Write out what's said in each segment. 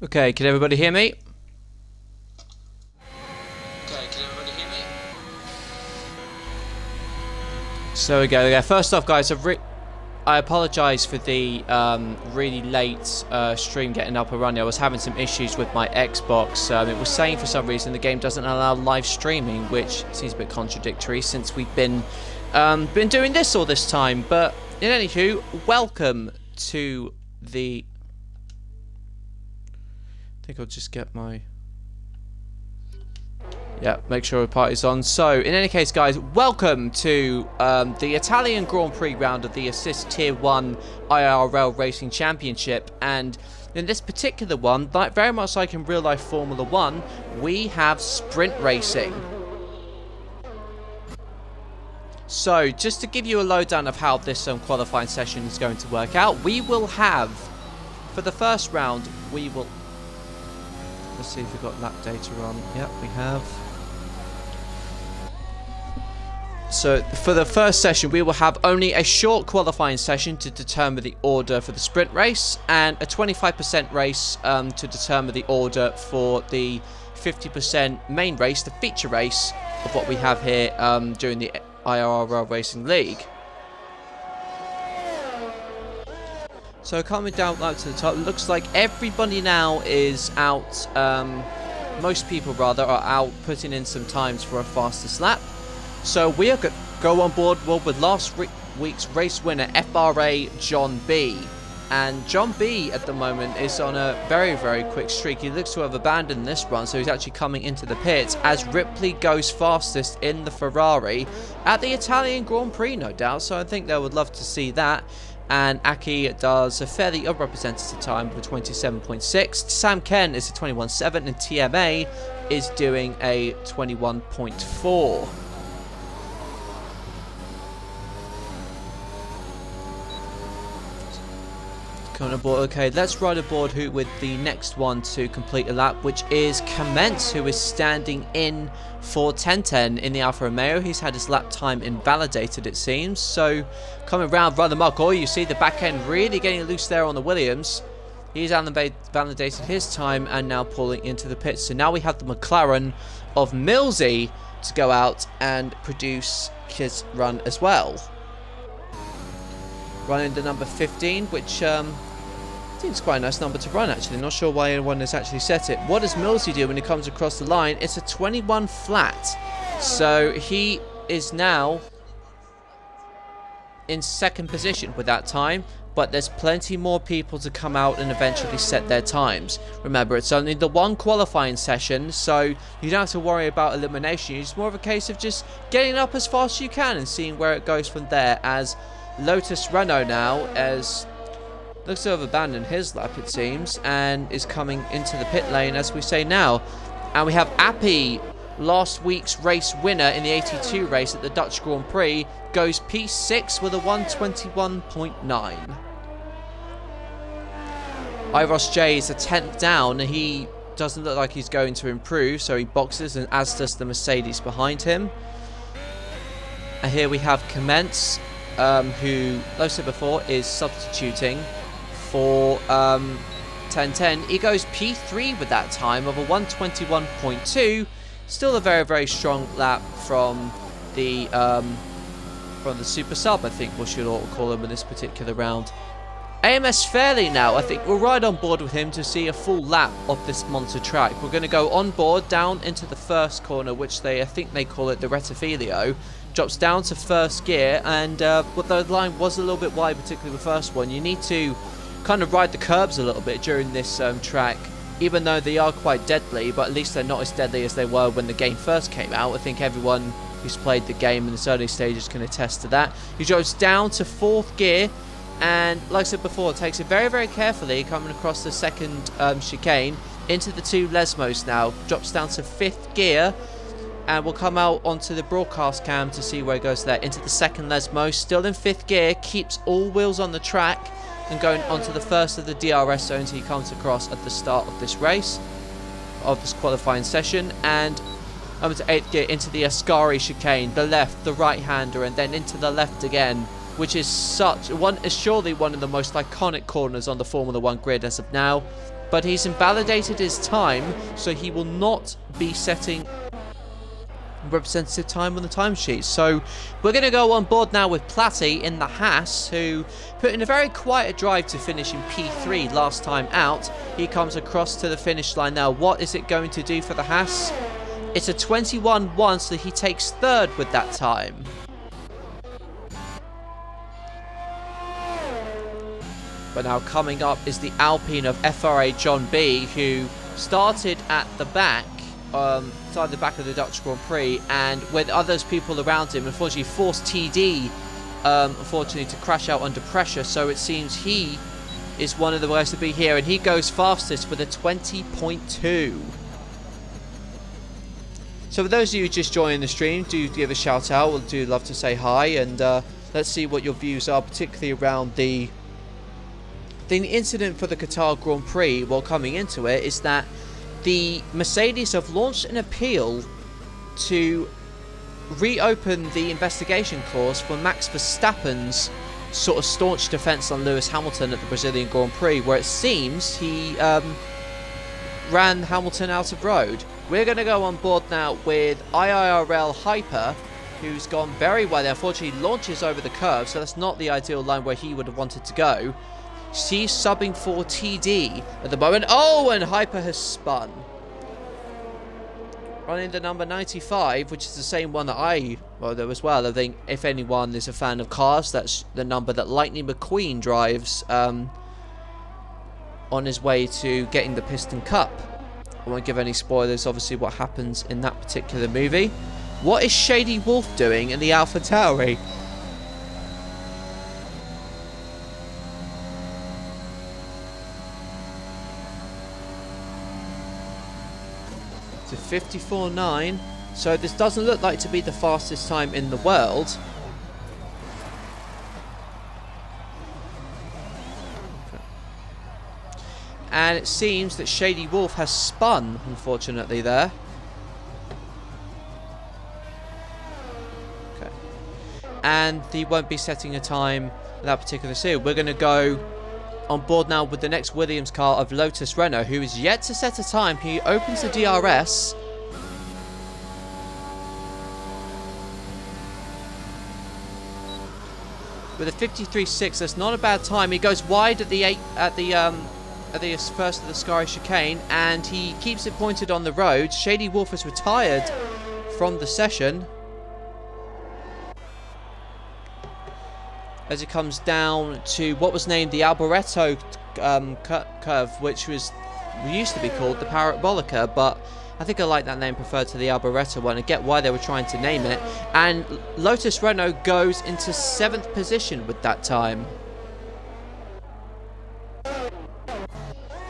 Okay, can everybody hear me? So we go. First off, guys, I apologise for the really late stream getting up and running. I was having some issues with my Xbox. It was saying for some reason the game doesn't allow live streaming, which seems a bit contradictory since we've been doing this all this time. But in anywho, welcome to the. I think I'll just get my. Yeah, make sure the party's on. So, in any case, guys, welcome to the Italian Grand Prix round of the Assist Tier 1 IIRL Racing Championship. And in this particular one, very much like in real-life Formula 1, we have sprint racing. So, just to give you a lowdown of how this qualifying session is going to work out, we will have, for the first round, we will... Let's see if we've got lap data on. Yep, we have. So for the first session, we will have only a short qualifying session to determine the order for the sprint race, and a 25% race to determine the order for the 50% main race, the feature race of what we have here during the IIRL Racing League. So coming down to the top, it looks like everybody now is out, most people rather, are out putting in some times for a fastest lap. So we are going to go on board with last week's race winner, FRA John B. And John B at the moment is on a very, very quick streak. He looks to have abandoned this run, so he's actually coming into the pits as Ripley goes fastest in the Ferrari at the Italian Grand Prix, no doubt. So I think they would love to see that. And Aki does a fairly unrepresentative time of 27.6. Sam Ken is a 21.7, and TMA is doing a 21.4. Coming aboard. Okay, let's ride aboard with the next one to complete a lap, which is Commence, who is standing in for 10-10 in the Alfa Romeo. He's had his lap time invalidated, it seems. So coming around rather much. Oh, you see the back end really getting loose there on the Williams. He's validated his time and now pulling into the pits. So now we have the McLaren of Millsy to go out and produce his run as well. Running the number 15, which I think it's quite a nice number to run, actually. Not sure why anyone has actually set it. What does Millsy do when he comes across the line? It's a 21 flat. So he is now in second position with that time. But there's plenty more people to come out and eventually set their times. Remember, it's only the one qualifying session, so you don't have to worry about elimination. It's more of a case of just getting up as fast as you can and seeing where it goes from there, as Lotus Renault now looks to have abandoned his lap, it seems, and is coming into the pit lane as we say now. And we have Appy, last week's race winner in the 82 race at the Dutch Grand Prix, goes P6 with a 121.9. Iros J is a 10th down, and he doesn't look like he's going to improve, so he boxes, and as does the Mercedes behind him. And here we have Commence, who, like I said before, is substituting for 10-10. He goes P3 with that time of a 121.2. Still a very, very strong lap from the Super Sub, I think we should all call him in this particular round. AMS Fairley now, I think we'll ride on board with him to see a full lap of this Monza track. We're going to go on board down into the first corner, which I think they call it the Rettifilio. Drops down to first gear, and but the line was a little bit wide, particularly the first one. You need to kind of ride the curbs a little bit during this track, even though they are quite deadly, but at least they're not as deadly as they were when the game first came out. I think everyone who's played the game in its early stages can attest to that. He drops down to fourth gear, and like I said before, takes it very, very carefully, coming across the second chicane into the two Lesmos now. Drops down to fifth gear, and we'll come out onto the broadcast cam to see where it goes there. Into the second Lesmo, still in fifth gear, keeps all wheels on the track, and going onto the first of the DRS zones he comes across at the start of this race, of this qualifying session. And over to 8th gear into the Ascari chicane, the left, the right-hander, and then into the left again, which is surely one of the most iconic corners on the Formula 1 grid as of now. but he's invalidated his time, so he will not be setting representative time on the timesheet. So we're going to go on board now with Platty in the Haas, who put in a very quiet drive to finish in P3 last time out. He comes across to the finish line now. What is it going to do for the Haas? It's a 21-1, so he takes third with that time. But now coming up is the Alpine of FRA John B, who started at the back of the Dutch Grand Prix, and with others people around him, unfortunately forced TD unfortunately to crash out under pressure. So it seems he is one of the guys to be here, and he goes fastest with a 20.2. So for those of you just joining the stream, do give a shout out. We do love to say hi, and let's see what your views are, particularly around the incident for the Qatar Grand Prix. While coming into it is that the Mercedes have launched an appeal to reopen the investigation clause for Max Verstappen's sort of staunch defence on Lewis Hamilton at the Brazilian Grand Prix, where it seems he ran Hamilton out of road. We're going to go on board now with IIRL Hyper, who's gone very well. Unfortunately, launches over the curve, so that's not the ideal line where he would have wanted to go. She's subbing for TD at the moment. Oh, and Hyper has spun. Running the number 95, which is the same one that I there as well. I think if anyone is a fan of cars, that's the number that Lightning McQueen drives on his way to getting the Piston Cup. I won't give any spoilers, obviously, what happens in that particular movie. What is Shady Wolf doing in the AlphaTauri? To 54.9, so this doesn't look like to be the fastest time in the world. And it seems that Shady Wolf has spun, unfortunately, there. Okay. And he won't be setting a time in that particular series. We're going to go on board now with the next Williams car of Lotus Renault, who is yet to set a time. He opens the DRS. With a 53.6, that's not a bad time. He goes wide at the first of the Sky chicane, and he keeps it pointed on the road. Shady Wolf has retired from the session as it comes down to what was named the Alboreto curve, which used to be called the Parabolica, but I think I like that name preferred to the Alboreto one. I get why they were trying to name it. And Lotus Renault goes into 7th position with that time.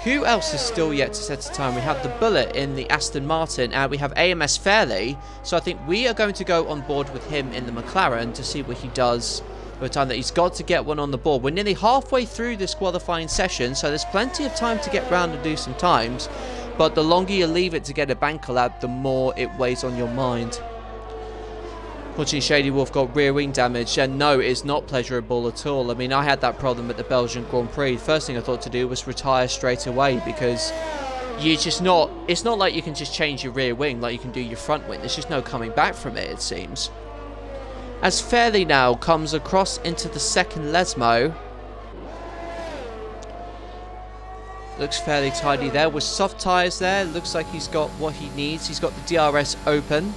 Who else is still yet to set a time? We have the Bullet in the Aston Martin, and we have AMS Fairley. So I think we are going to go on board with him in the McLaren to see what he does by the time that he's got to get one on the board. We're nearly halfway through this qualifying session, so there's plenty of time to get round and do some times. But the longer you leave it to get a banker lap, the more it weighs on your mind. Unfortunately, Shady Wolf got rear wing damage, and no, it is not pleasurable at all. I mean, I had that problem at the Belgian Grand Prix. The first thing I thought to do was retire straight away, because it's not like you can just change your rear wing like you can do your front wing. There's just no coming back from it seems. As Fairley now comes across into the second Lesmo. Looks fairly tidy there with soft tyres there. Looks like he's got what he needs. He's got the DRS open.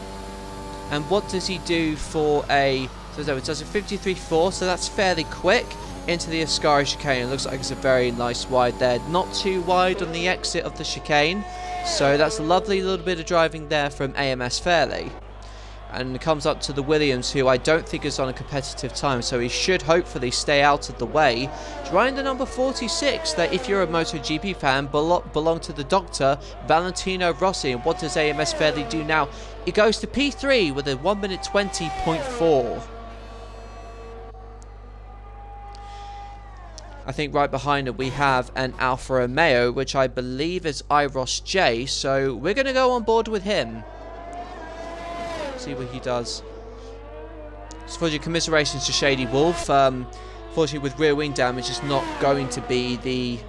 And what does he do for a... So it does a 53.4, so that's fairly quick into the Ascari chicane. It looks like it's a very nice wide there. Not too wide on the exit of the chicane. So that's a lovely little bit of driving there from AMS Fairley. And it comes up to the Williams, who I don't think is on a competitive time, so he should hopefully stay out of the way. Driving the number 46, that if you're a MotoGP fan, belong to the Doctor, Valentino Rossi. And what does AMS Fairley do now? He goes to P3 with a 1 minute 20.4. I think right behind it we have an Alfa Romeo, which I believe is Iros J, so we're going to go on board with him. See what he does. So for your commiserations to Shady Wolf. Fortunately, with rear wing damage, it's not going to be the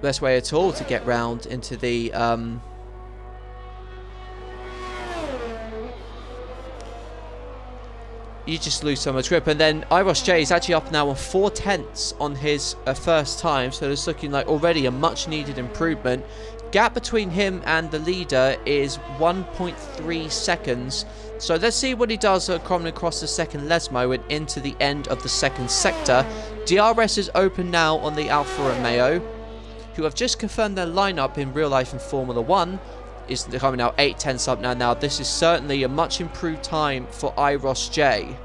best way at all to get round into the you just lose so much grip. And then IIRL is actually up now on 4/10 on his first time, so it's looking like already a much needed improvement. Gap between him and the leader is 1.3 seconds. So let's see what he does coming across the second Lesmo and into the end of the second sector. DRS is open now on the Alfa Romeo, who have just confirmed their lineup in real life in Formula 1. Is coming out 8/10 up now. Now this is certainly a much improved time for IIRL.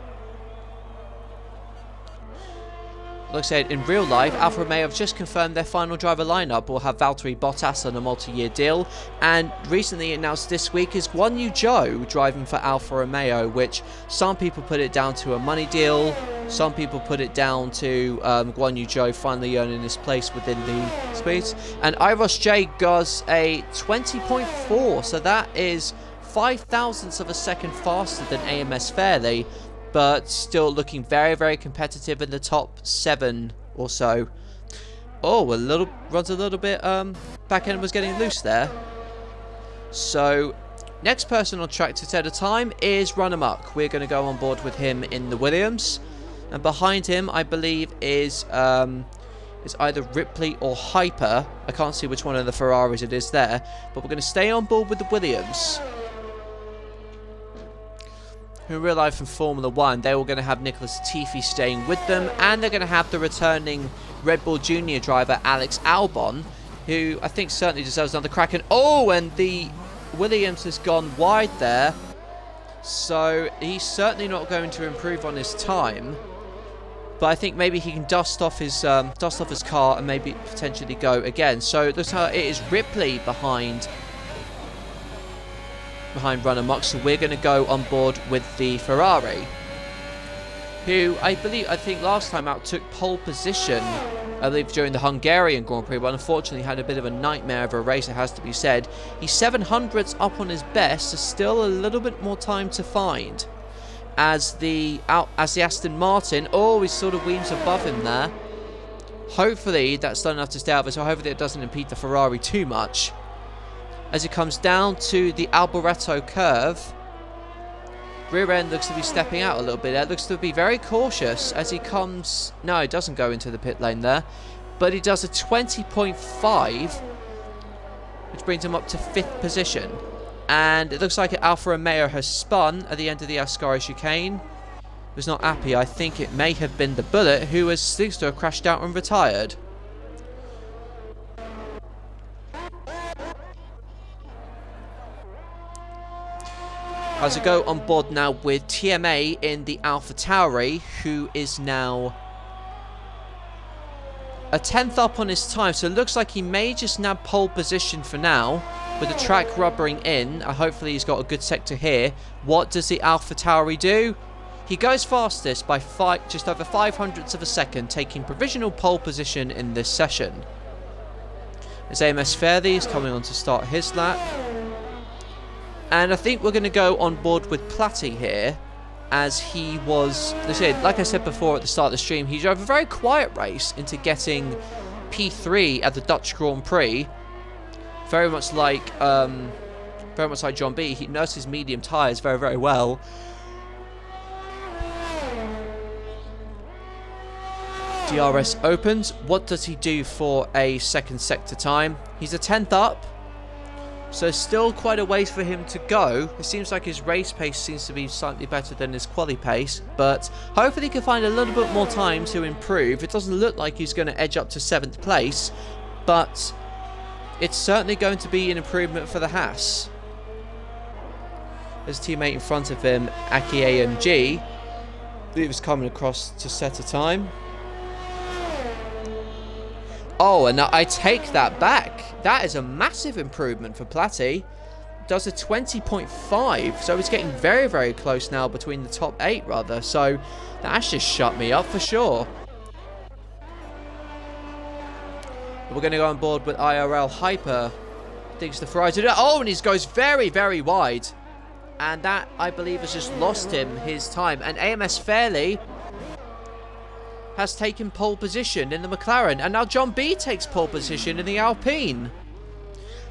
Like I said, in real life, Alfa Romeo have just confirmed their final driver lineup will have Valtteri Bottas on a multi-year deal, and recently announced this week is Guan Yu Zhou driving for Alfa Romeo, which some people put it down to a money deal, some people put it down to Guan Yu Zhou finally earning his place within the speeds, and IIRL does a 20.4, so that is 0.005 of a second faster than AMS Fairley, but still looking very, very competitive in the top 7 or so. Oh, runs a little bit, back end was getting loose there. So, next person on track to set a time is Run Amok. We're going to go on board with him in the Williams. And behind him, I believe, is either Ripley or Hyper. I can't see which one of the Ferraris it is there. But we're going to stay on board with the Williams. In real life in Formula 1, they were going to have Nicholas Latifi staying with them, and they're going to have the returning Red Bull Junior driver Alex Albon, who I think certainly deserves another crack. And the Williams has gone wide there, so he's certainly not going to improve on his time. But I think maybe he can dust off his car and maybe potentially go again. So it looks like it is Ripley behind Run Amok, so we're going to go on board with the Ferrari, who I think last time out took pole position, I believe during the Hungarian Grand Prix, but unfortunately had a bit of a nightmare of a race, it has to be said. He's 700ths up on his best, so still a little bit more time to find. As the Aston Martin, he sort of weaves above him there. Hopefully that's done enough to stay out of it, so hopefully it doesn't impede the Ferrari too much. As it comes down to the Alboreto curve, rear end looks to be stepping out a little bit there. Looks to be very cautious as he comes... No, he doesn't go into the pit lane there. But he does a 20.5, which brings him up to 5th position. And it looks like Alfa Romeo has spun at the end of the Ascari chicane. Was not happy. I think it may have been the Bullet, who seems to have crashed out and retired. As I go on board now with TMA in the AlphaTauri, who is now a 10th up on his time. So it looks like he may just nab pole position for now, with the track rubbering in. Hopefully he's got a good sector here. What does the AlphaTauri do? He goes fastest by just over 0.05 of a second, taking provisional pole position in this session. As AMS Fairley is coming on to start his lap. And I think we're going to go on board with Platty here, as he was, like I said before at the start of the stream, he drove a very quiet race into getting P3 at the Dutch Grand Prix. Very much like John B. He nursed his medium tyres very, very well. DRS opens. What does he do for a second sector time? He's a 10th up. So still quite a ways for him to go. It seems like his race pace seems to be slightly better than his quali pace, but hopefully he can find a little bit more time to improve. It doesn't look like he's going to edge up to 7th place, but it's certainly going to be an improvement for the Haas. His teammate in front of him, Aki AMG, he was coming across to set a time. Oh, and I take that back. That is a massive improvement for Platty. Does a 20.5, so it's getting very, very close now between the top 8, rather. So that's just shut me up for sure. We're going to go on board with IIRL Hyper. Thinks the Ferrari to do. Oh, and he goes very, very wide. And that, I believe, has just lost him his time. And AMS Fairley has taken pole position in the McLaren, and now John B takes pole position in the Alpine.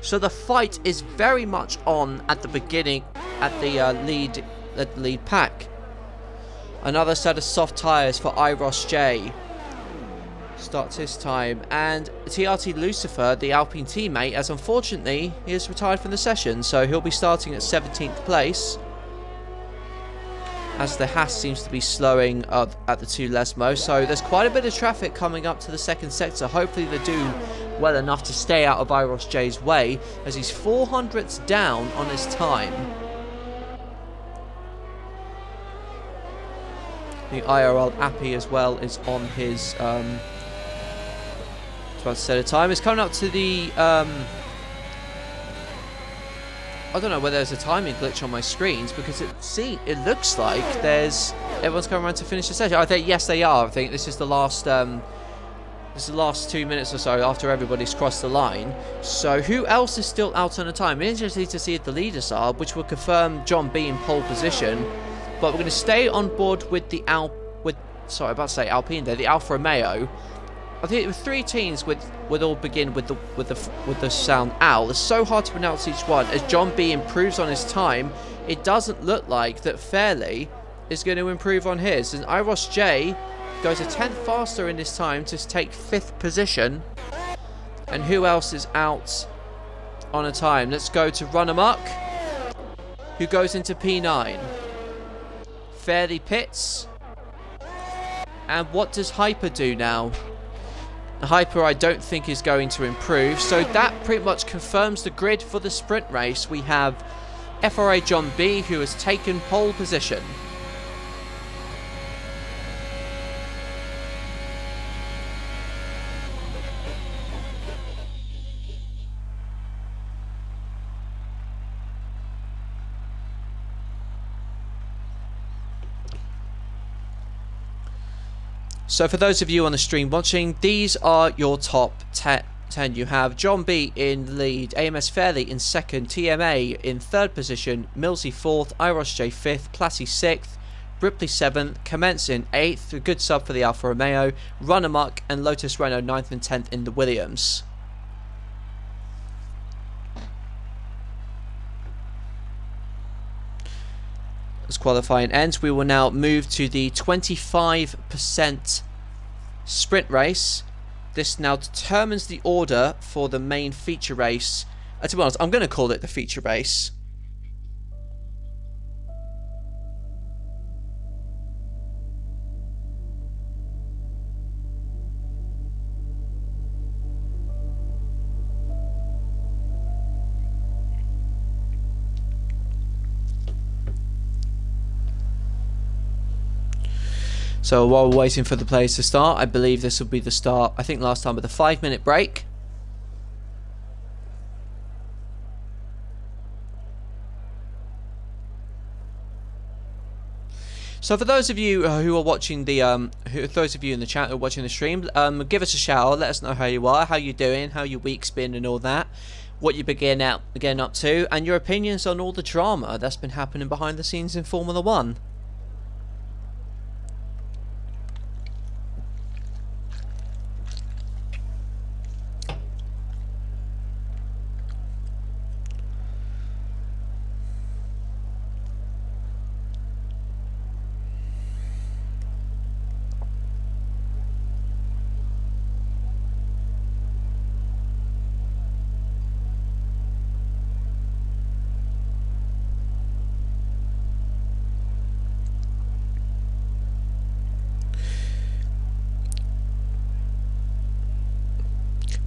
So the fight is very much on at the beginning, at the lead pack. Another set of soft tyres for IIRL starts his time, and TRT Lucifer, the Alpine teammate, as unfortunately he is retired from the session, so he'll be starting at 17th place. As the Haas seems to be slowing up at the 2 Lesmo, so there's quite a bit of traffic coming up to the second sector. Hopefully they do well enough to stay out of IIRL's way, as he's 400ths down on his time. The IRL Appy as well is on his set of time. It's coming up to the I don't know whether there's a timing glitch on my screens, because it looks like everyone's coming around to finish the session. I think yes they are. I think this is the last 2 minutes or so after everybody's crossed the line. So who else is still out on a time? Interesting to see if the leaders are, which will confirm John B in pole position. But we're going to stay on board with the Alpine there, the Alfa Romeo. I think the 3 teams would all begin with the sound Al. It's so hard to pronounce each one. As John B improves on his time, it doesn't look like that Fairley is going to improve on his. And IIRL goes a 10th faster in his time to take 5th position. And who else is out on a time? Let's go to Run Amok, who goes into P9. Fairley pits. And what does Hyper do now? Hyper I don't think is going to improve, so that pretty much confirms the grid for the sprint race. We have FRA John B, who has taken pole position. So for those of you on the stream watching, these are your top 10. You have John B in the lead, AMS Fairley in 2nd, TMA in 3rd position, Millsy 4th, IIRL 5th, Plassey 6th, Ripley 7th, Commence in 8th, a good sub for the Alfa Romeo, Run Amok and Lotus Renault 9th and 10th in the Williams. As qualifying ends, we will now move to the 25% sprint race. This now determines the order for the main feature race. To be honest, I'm going to call it the feature race. So while we're waiting for the players to start, I believe this will be the start, I think last time, with a 5-minute break. So for those of you who are watching those of you in the chat who are watching the stream, give us a shout, let us know how you are, how you're doing, how your week's been and all that, what you're getting up to, and your opinions on all the drama that's been happening behind the scenes in Formula 1.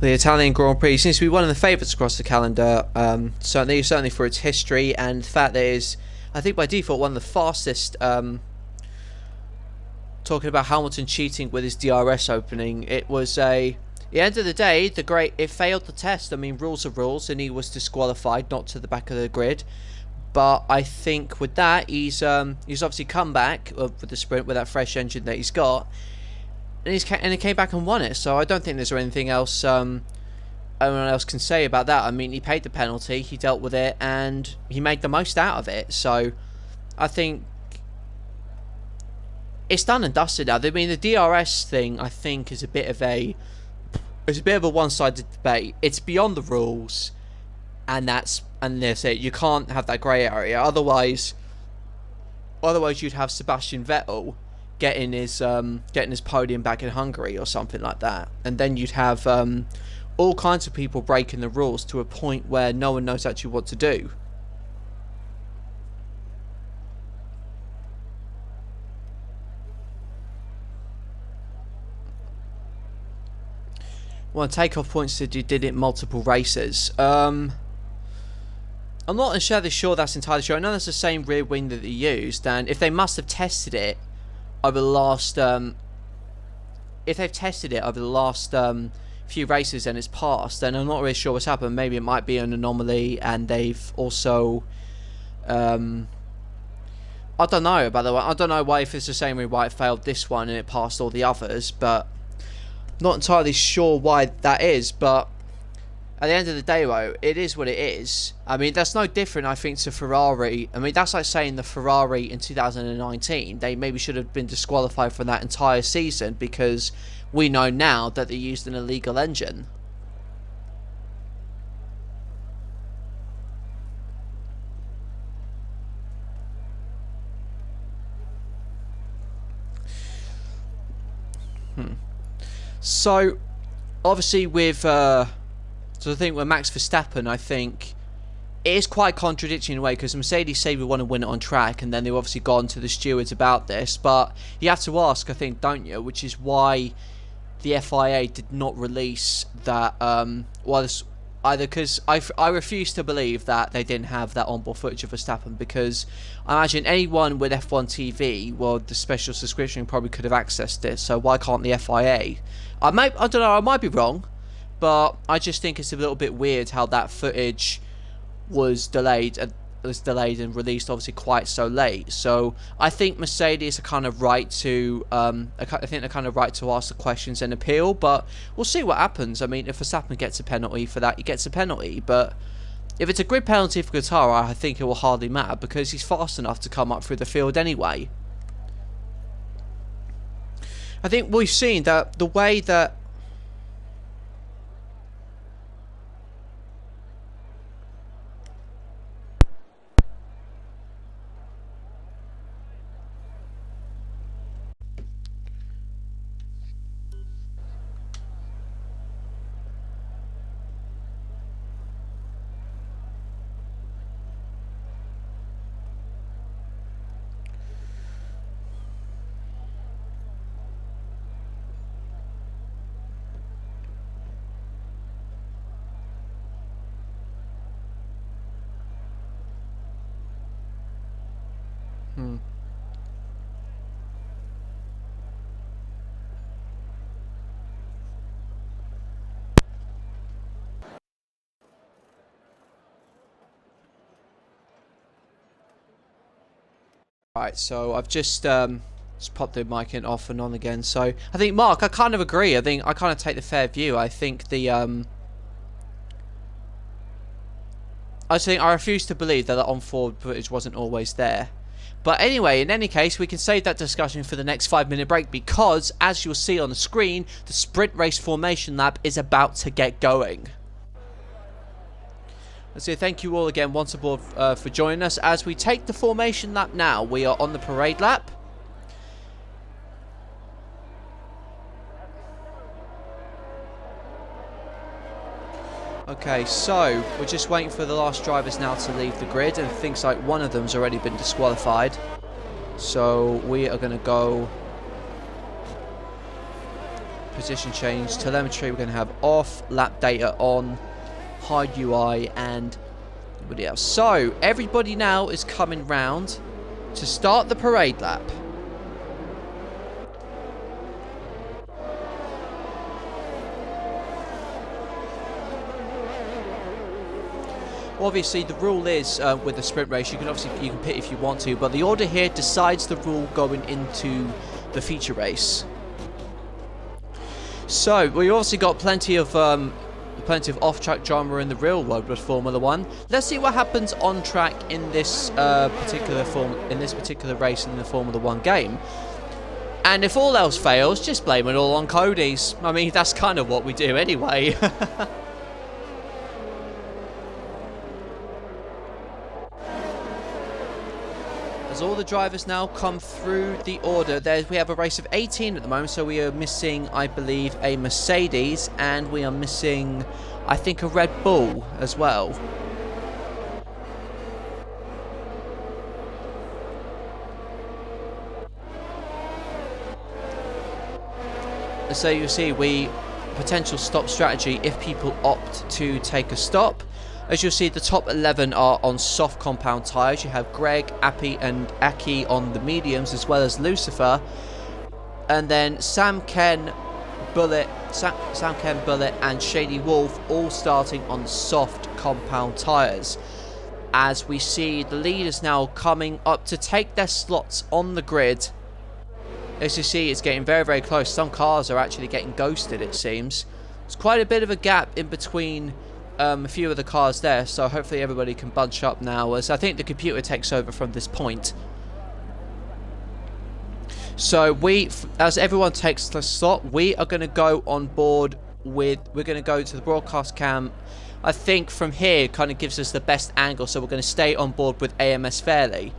The Italian Grand Prix seems to be one of the favourites across the calendar, certainly for its history and the fact that it is, I think by default, one of the fastest. Talking about Hamilton cheating with his DRS opening, it was at the end of the day, it failed the test. I mean, rules are rules, and he was disqualified, not to the back of the grid. But I think with that, he's obviously come back with the sprint with that fresh engine that he's got. And he came back and won it, so I don't think there's anything else anyone else can say about that. I mean, he paid the penalty, he dealt with it, and he made the most out of it. So I think it's done and dusted now. I mean, the DRS thing, I think, is a bit of a one-sided debate. It's beyond the rules, and that's it. You can't have that grey area. Otherwise, you'd have Sebastian Vettel getting his podium back in Hungary or something like that, and then you'd have all kinds of people breaking the rules to a point where no one knows actually what to do. Well, takeoff points said you did it multiple races. I'm not entirely sure that's entirely true. I know that's the same rear wing that they used, and if they must have tested it over the last, few races and it's passed, then I'm not really sure what's happened. Maybe it might be an anomaly, and they've also, I don't know. By the way, I don't know why, if it's the same way why it failed this one and it passed all the others, but not entirely sure why that is. But at the end of the day, though, it is what it is. I mean, that's no different, I think, to Ferrari. I mean, that's like saying the Ferrari in 2019, they maybe should have been disqualified from that entire season because we know now that they used an illegal engine. So, obviously with, so I think with Max Verstappen, I think it is quite contradicting in a way, because Mercedes say we want to win it on track, and then they've obviously gone to the stewards about this, but you have to ask, I think, don't you, which is why the FIA did not release that, either because I refuse to believe that they didn't have that onboard footage of Verstappen, because I imagine anyone with F1 TV, well, the special subscription probably could have accessed it, so why can't the FIA? I don't know, I might be wrong, but I just think it's a little bit weird how that footage was delayed and released obviously quite so late. So I think Mercedes are kind of right to ask the questions and appeal, but we'll see what happens. I mean, if Verstappen gets a penalty for that, he gets a penalty, but if it's a grid penalty for Qatar, I think it will hardly matter because he's fast enough to come up through the field anyway. I think we've seen that the way that Right, so I've just popped the mic in off and on again. So I think, Mark, I kind of agree. I think I kind of take the fair view. I think I refuse to believe that the on-forward footage wasn't always there. But anyway, in any case, we can save that discussion for the next 5-minute break because, as you'll see on the screen, the sprint race formation lap is about to get going. So thank you all again once aboard for joining us. As we take the formation lap now, we are on the parade lap. Okay, so we're just waiting for the last drivers now to leave the grid, and it thinks like one of them's already been disqualified. So we are going to go position change, telemetry we're going to have off, lap data on, hide UI and everybody else. So everybody now is coming round to start the parade lap. Obviously the rule is with the sprint race you can pit if you want to, but the order here decides the rule going into the feature race. So we obviously got plenty of off-track drama in the real world with Formula 1. Let's see what happens on track in this particular race in the Formula 1 game. And if all else fails, just blame it all on Cody's. I mean, that's kind of what we do anyway. As all the drivers now come through the order, we have a race of 18 at the moment, so we are missing, I believe, a Mercedes, and we are missing, I think, a Red Bull as well. So you see, potential stop strategy if people opt to take a stop. As you'll see, the top 11 are on soft compound tyres. You have Greg, Appy and Aki on the mediums, as well as Lucifer. And then Sam Ken, Bullet, and Shady Wolf all starting on soft compound tyres. As we see the leaders now coming up to take their slots on the grid. As you see, it's getting very, very close. Some cars are actually getting ghosted, it seems. There's quite a bit of a gap in between a few of the cars there, so hopefully everybody can bunch up now, as I think the computer takes over from this point. So as everyone takes the slot, we are going to go on board with, we're going to go to the broadcast cam. I think from here kind of gives us the best angle, so we're going to stay on board with AMS Fairley.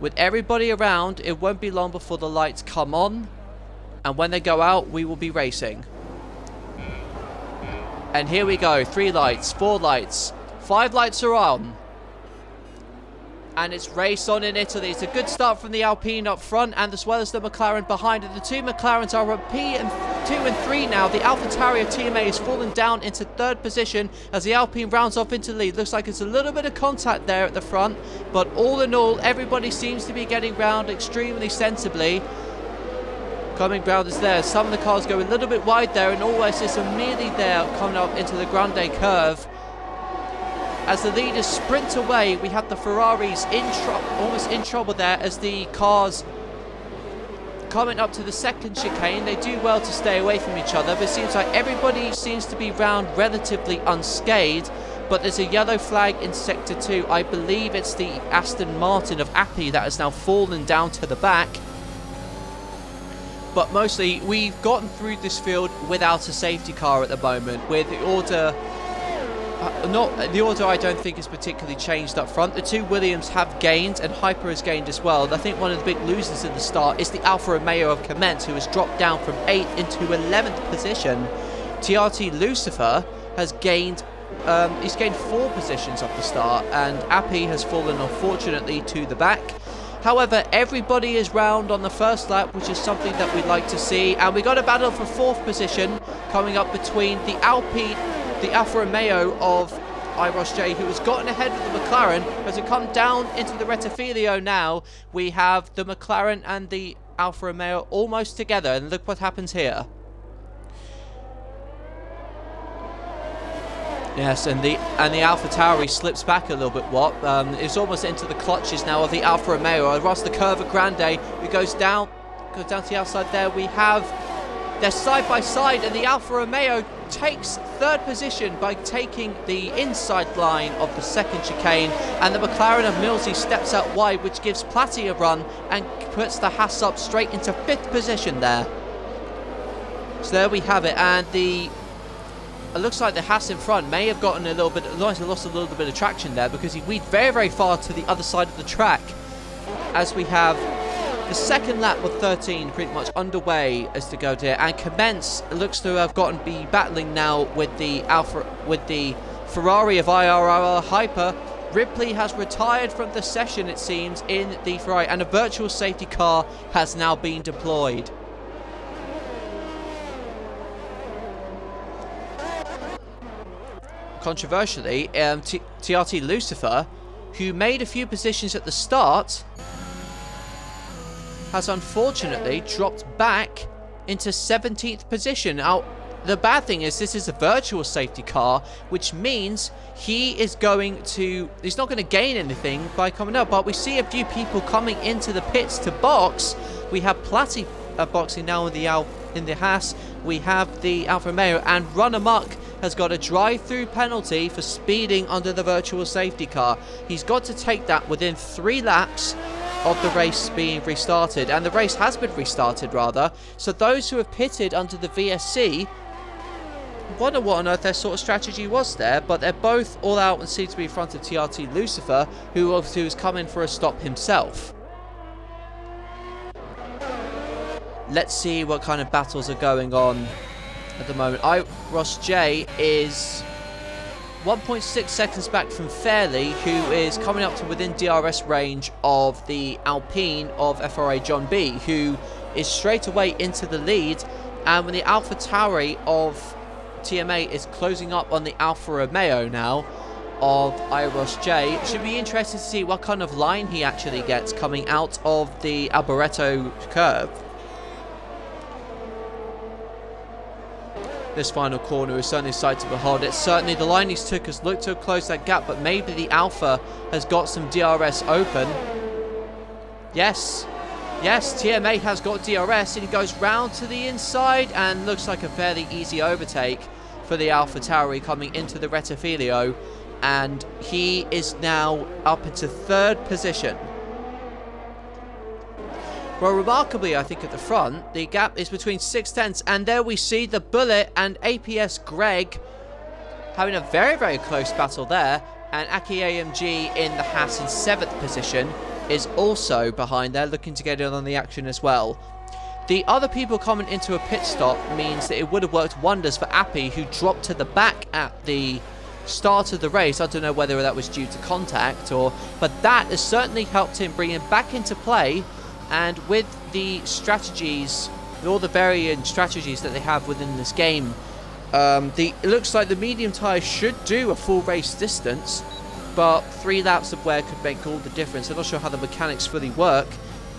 With everybody around, it won't be long before the lights come on, and when they go out, we will be racing. And here we go, 3 lights, 4 lights, 5 lights are on. And it's race on in Italy. It's a good start from the Alpine up front, and as well as the McLaren behind it. The 2 McLarens are on P2 and 3 now. The AlphaTauri of TMA has fallen down into 3rd position as the Alpine rounds off into the lead. Looks like it's a little bit of contact there at the front, but all in all, everybody seems to be getting round extremely sensibly. Coming round is there. Some of the cars go a little bit wide there, and always is immediately there coming up into the Grande curve. As the leaders sprint away, we have the Ferraris almost in trouble there as the cars coming up to the 2nd chicane. They do well to stay away from each other, but it seems like everybody seems to be round relatively unscathed. But there's a yellow flag in Sector 2. I believe it's the Aston Martin of Appy that has now fallen down to the back. But mostly, we've gotten through this field without a safety car at the moment, with the order... the order I don't think is particularly changed up front. The 2 Williams have gained, and Hyper has gained as well. I think one of the big losers in the start is the Alfa Romeo of Commence, who has dropped down from 8th into 11th position. TRT Lucifer has gained... he's gained 4 positions off the start, and Appy has fallen, unfortunately, to the back. However, everybody is round on the first lap, which is something that we'd like to see. And we got a battle for 4th position coming up between the Alfa Romeo of IIRL, who has gotten ahead of the McLaren. As we come down into the Rettifilio now, we have the McLaren and the Alfa Romeo almost together. And look what happens here. Yes, and the AlphaTauri slips back a little bit. It's almost into the clutches now of the Alfa Romeo. Across the curve of Grande, it goes down to the outside there. We have they're side by side, and the Alfa Romeo takes 3rd position by taking the inside line of the 2nd chicane, and the McLaren of Millsy steps out wide, which gives Platty a run and puts the Haas up straight into 5th position there. So there we have it, and it looks like the Haas in front may have gotten lost a little bit of traction there, because he weaved very, very far to the other side of the track. As we have the 2nd lap with 13 pretty much underway as to go there, and Commence looks to have be battling now with the Ferrari of IIRL Hyper. Ripley has retired from the session, it seems, in the Ferrari, and a virtual safety car has now been deployed. Controversially, TRT Lucifer, who made a few positions at the start, has unfortunately dropped back into 17th position. Now, the bad thing is this is a virtual safety car, which means he's not going to gain anything by coming up. But we see a few people coming into the pits to box. We have Platty boxing now in the Haas. We have the Alfa Romeo, and Run Amok has got a drive-through penalty for speeding under the virtual safety car. He's got to take that within 3 laps of the race being restarted, and the race has been restarted rather. So those who have pitted under the VSC wonder what on earth their sort of strategy was there, but they're both all out and seem to be in front of TRT Lucifer, who obviously was coming for a stop himself. Let's see what kind of battles are going on at the moment. Ross J is 1.6 seconds back from Fairley, who is coming up to within DRS range of the Alpine of FRA John B, who is straight away into the lead. And when the Alpha Tauri of TMA is closing up on the Alfa Romeo now of IIRL J, it should be interesting to see what kind of line he actually gets coming out of the Alboreto curve. This final corner is certainly a sight to behold. It's certainly the line he's took has looked to close that gap, but maybe the Alpha has got some DRS open. Yes, TMA has got DRS, and he goes round to the inside, and looks like a fairly easy overtake for the Alpha Tauri coming into the Rettifilio, and he is now up into third position. Well, remarkably, I think at the front, the gap is between 6/10, and there we see the Bullet and APS Greg having a very, very close battle there, and Aki AMG in the Haas in 7th position is also behind there, looking to get in on the action as well. The other people coming into a pit stop means that it would have worked wonders for Appy, who dropped to the back at the start of the race. I don't know whether that was due to contact, but that has certainly helped him bring him back into play. And with the strategies, with all the varying strategies that they have within this game, it looks like the medium tyre should do a full race distance, but 3 laps of wear could make all the difference. I'm not sure how the mechanics fully work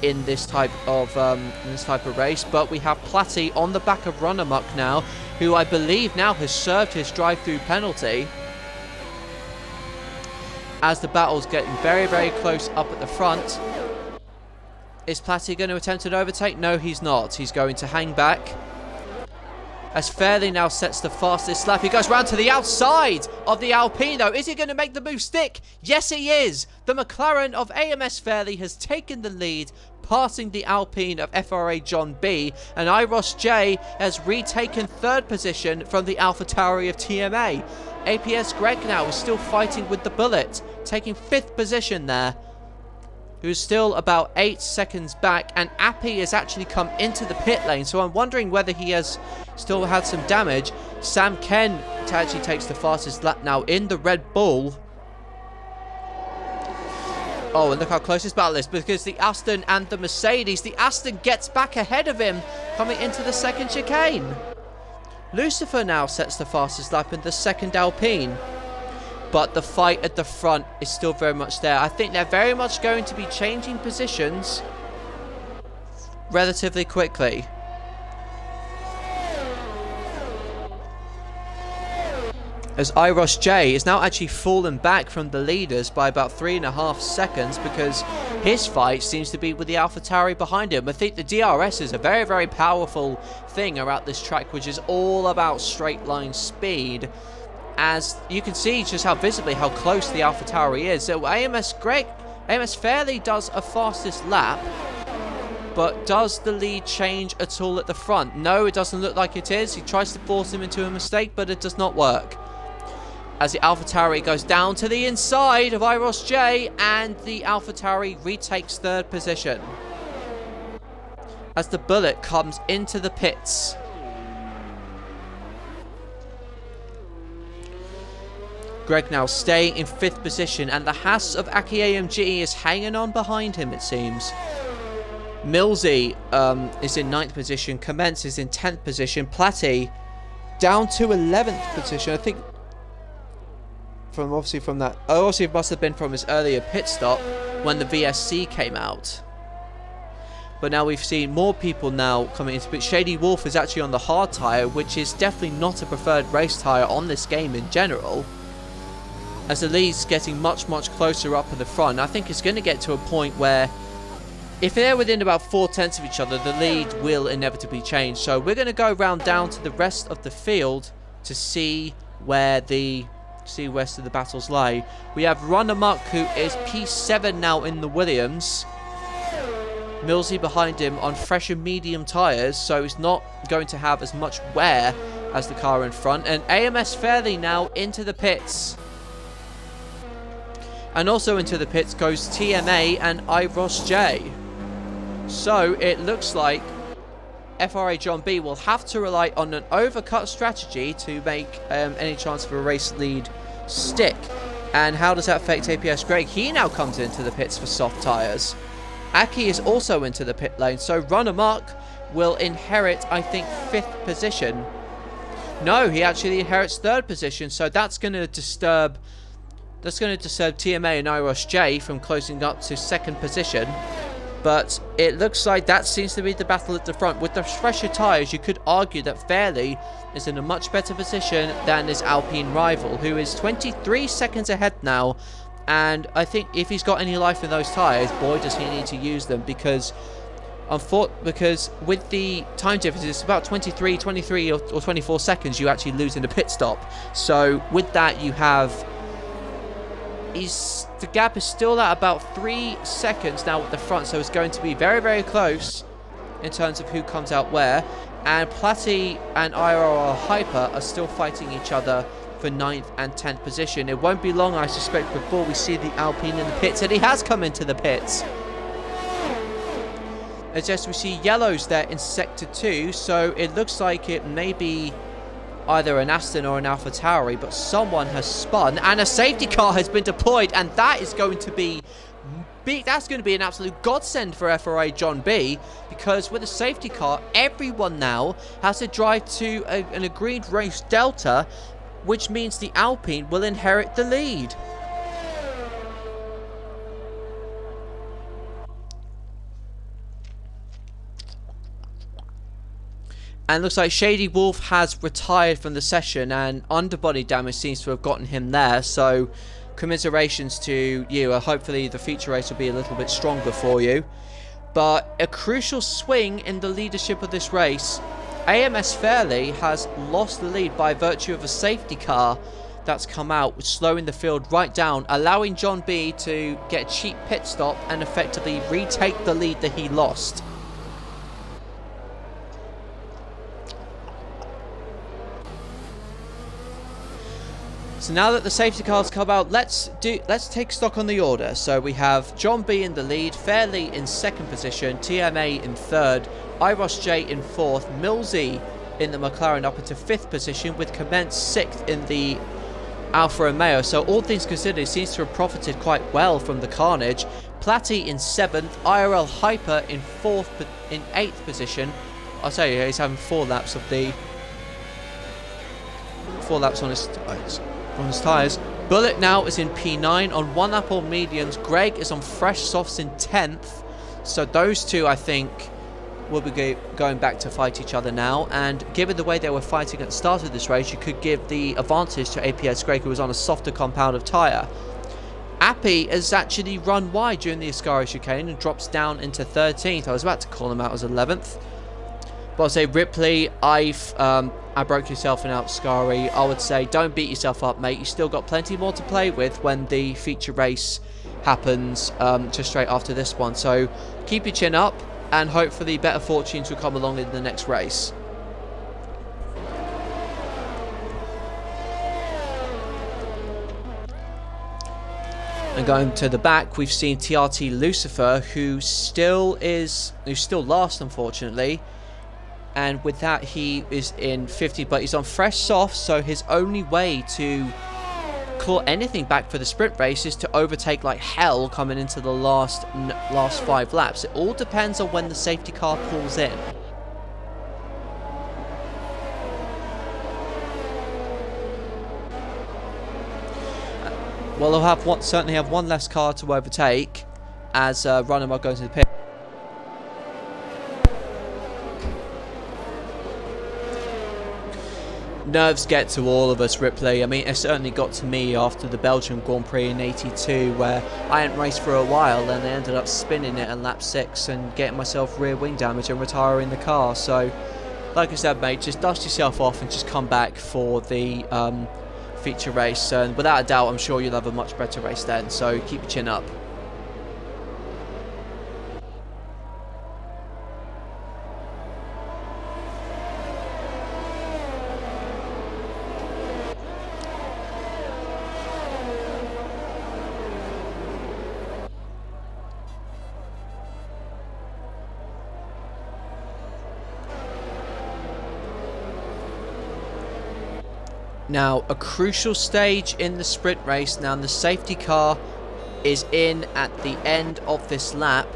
in this type of race, but we have Platty on the back of Run Amok now, who I believe now has served his drive-through penalty, as the battle's getting very, very close up at the front. Is Platty going to attempt an overtake? No, he's not. He's going to hang back. As Fairley now sets the fastest lap. He goes round to the outside of the Alpine, though. Is he going to make the move stick? Yes, he is. The McLaren of AMS Fairley has taken the lead, passing the Alpine of FRA John B. And IIRL J has retaken 3rd position from the Alpha Tauri of TMA. APS Greg now is still fighting with the Bullet, taking 5th position there, who's still about 8 seconds back, and Appy has actually come into the pit lane, so I'm wondering whether he has still had some damage. Sam Ken actually takes the fastest lap now in the Red Bull. Oh, and look how close this battle is, because the Aston and the Mercedes, the Aston gets back ahead of him coming into the 2nd chicane. Lucifer now sets the fastest lap in the 2nd Alpine. But the fight at the front is still very much there. I think they're very much going to be changing positions relatively quickly. As IIRL J is now actually fallen back from the leaders by about 3.5 seconds, because his fight seems to be with the Alpha Tauri behind him. I think the DRS is a very, very powerful thing around this track, which is all about straight line speed. As you can see just how visibly how close the Alpha Tauri is. So AMS Fairley does a fastest lap, but does the lead change at all at the front? No, it doesn't look like it is. He tries to force him into a mistake, but it does not work. As the Alpha Tauri goes down to the inside of IIRL J, and the Alpha Tauri retakes 3rd position. As the Bullet comes into the pits. Greg now staying in 5th position, and the Haas of Aki AMG is hanging on behind him, it seems. Millsy is in 9th position. Commence is in 10th position. Platty down to 11th position. I think obviously it must have been from his earlier pit stop when the VSC came out. But now we've seen more people now coming into pit. Shady Wolf is actually on the hard tyre, which is definitely not a preferred race tyre on this game in general. As the lead's getting much, much closer up in the front, I think it's going to get to a point where if they're within about 4/10 of each other, the lead will inevitably change. So we're going to go round down to the rest of the field to see where the rest of the battles lie. We have Run Amok, who is P7 now in the Williams. Millsy behind him on fresher medium tyres, so he's not going to have as much wear as the car in front. And AMS Fairley now into the pits. And also into the pits goes TMA and IIRL. So it looks like FRA John B will have to rely on an overcut strategy to make any chance of a race lead stick. And how does that affect APS Greg? He now comes into the pits for soft tyres. Aki is also into the pit lane, so Run Amok will inherit, I think, 5th position. No, he actually inherits 3rd position, so that's going to disturb TMA and IIRL from closing up to 2nd position. But it looks like that seems to be the battle at the front. With the fresher tyres, you could argue that Fairley is in a much better position than his Alpine rival, who is 23 seconds ahead now. And I think if he's got any life in those tyres, boy, does he need to use them. Because with the time difference, it's about 23 or 24 seconds you actually lose in a pit stop. So with that, you have... the gap is still at about 3 seconds now at the front, so it's going to be very, very close in terms of who comes out where. And Platy and IIRL Hyper are still fighting each other for 9th and 10th position. It won't be long, I suspect, before we see the Alpine in the pits, and he has come into the pits. As just we see yellows there in Sector 2, so it looks like it may be either an Aston or an AlphaTauri, but someone has spun and a safety car has been deployed, and that is going to be an absolute godsend for FRA John B, because with a safety car, everyone now has to drive to an agreed race delta, which means the Alpine will inherit the lead. And looks like Shady Wolf has retired from the session, and underbody damage seems to have gotten him there. So commiserations to you. Hopefully the feature race will be a little bit stronger for you. But a crucial swing in the leadership of this race. AMS Fairley has lost the lead by virtue of a safety car that's come out, slowing the field right down, allowing John B to get a cheap pit stop and effectively retake the lead that he lost. So now that the safety cars come out, let's take stock on the order. So we have John B in the lead, Fairley in 2nd position, TMA in 3rd, IIRL in 4th, Millsy in the McLaren up into 5th position, with Commence 6th in the Alfa Romeo. So all things considered, he seems to have profited quite well from the carnage. Platy in 7th, IIRL Hyper in 8th position. I'll tell you, he's having 4 laps on his tyres. Bullet now is in P9 on 1 lap on mediums. Greg is on fresh softs in 10th. So those two, I think, will be going back to fight each other now. And given the way they were fighting at the start of this race, you could give the advantage to APS Greg, who was on a softer compound of tyre. Appy has actually run wide during the Ascari chicane and drops down into 13th. I was about to call him out as 11th. But I'll say, Ripley, I broke yourself in Ascari. I would say, don't beat yourself up, mate. You still got plenty more to play with when the feature race happens just straight after this one. So keep your chin up, and hopefully better fortunes will come along in the next race. And going to the back, we've seen TRT Lucifer, who still last, unfortunately. And with that, he is in 50, but he's on fresh soft, so his only way to claw anything back for the sprint race is to overtake like hell coming into the last 5 laps. It all depends on when the safety car pulls in. Well, they'll certainly have one less car to overtake as Runnemar goes to the pit. Nerves get to all of us, Ripley. I mean, it certainly got to me after the Belgian Grand Prix in '82, where I hadn't raced for a while and I ended up spinning it in lap 6 and getting myself rear wing damage and retiring the car. So, like I said, mate, just dust yourself off and just come back for the feature race. And without a doubt, I'm sure you'll have a much better race then. So keep your chin up. Now, a crucial stage in the sprint race. Now, the safety car is in at the end of this lap.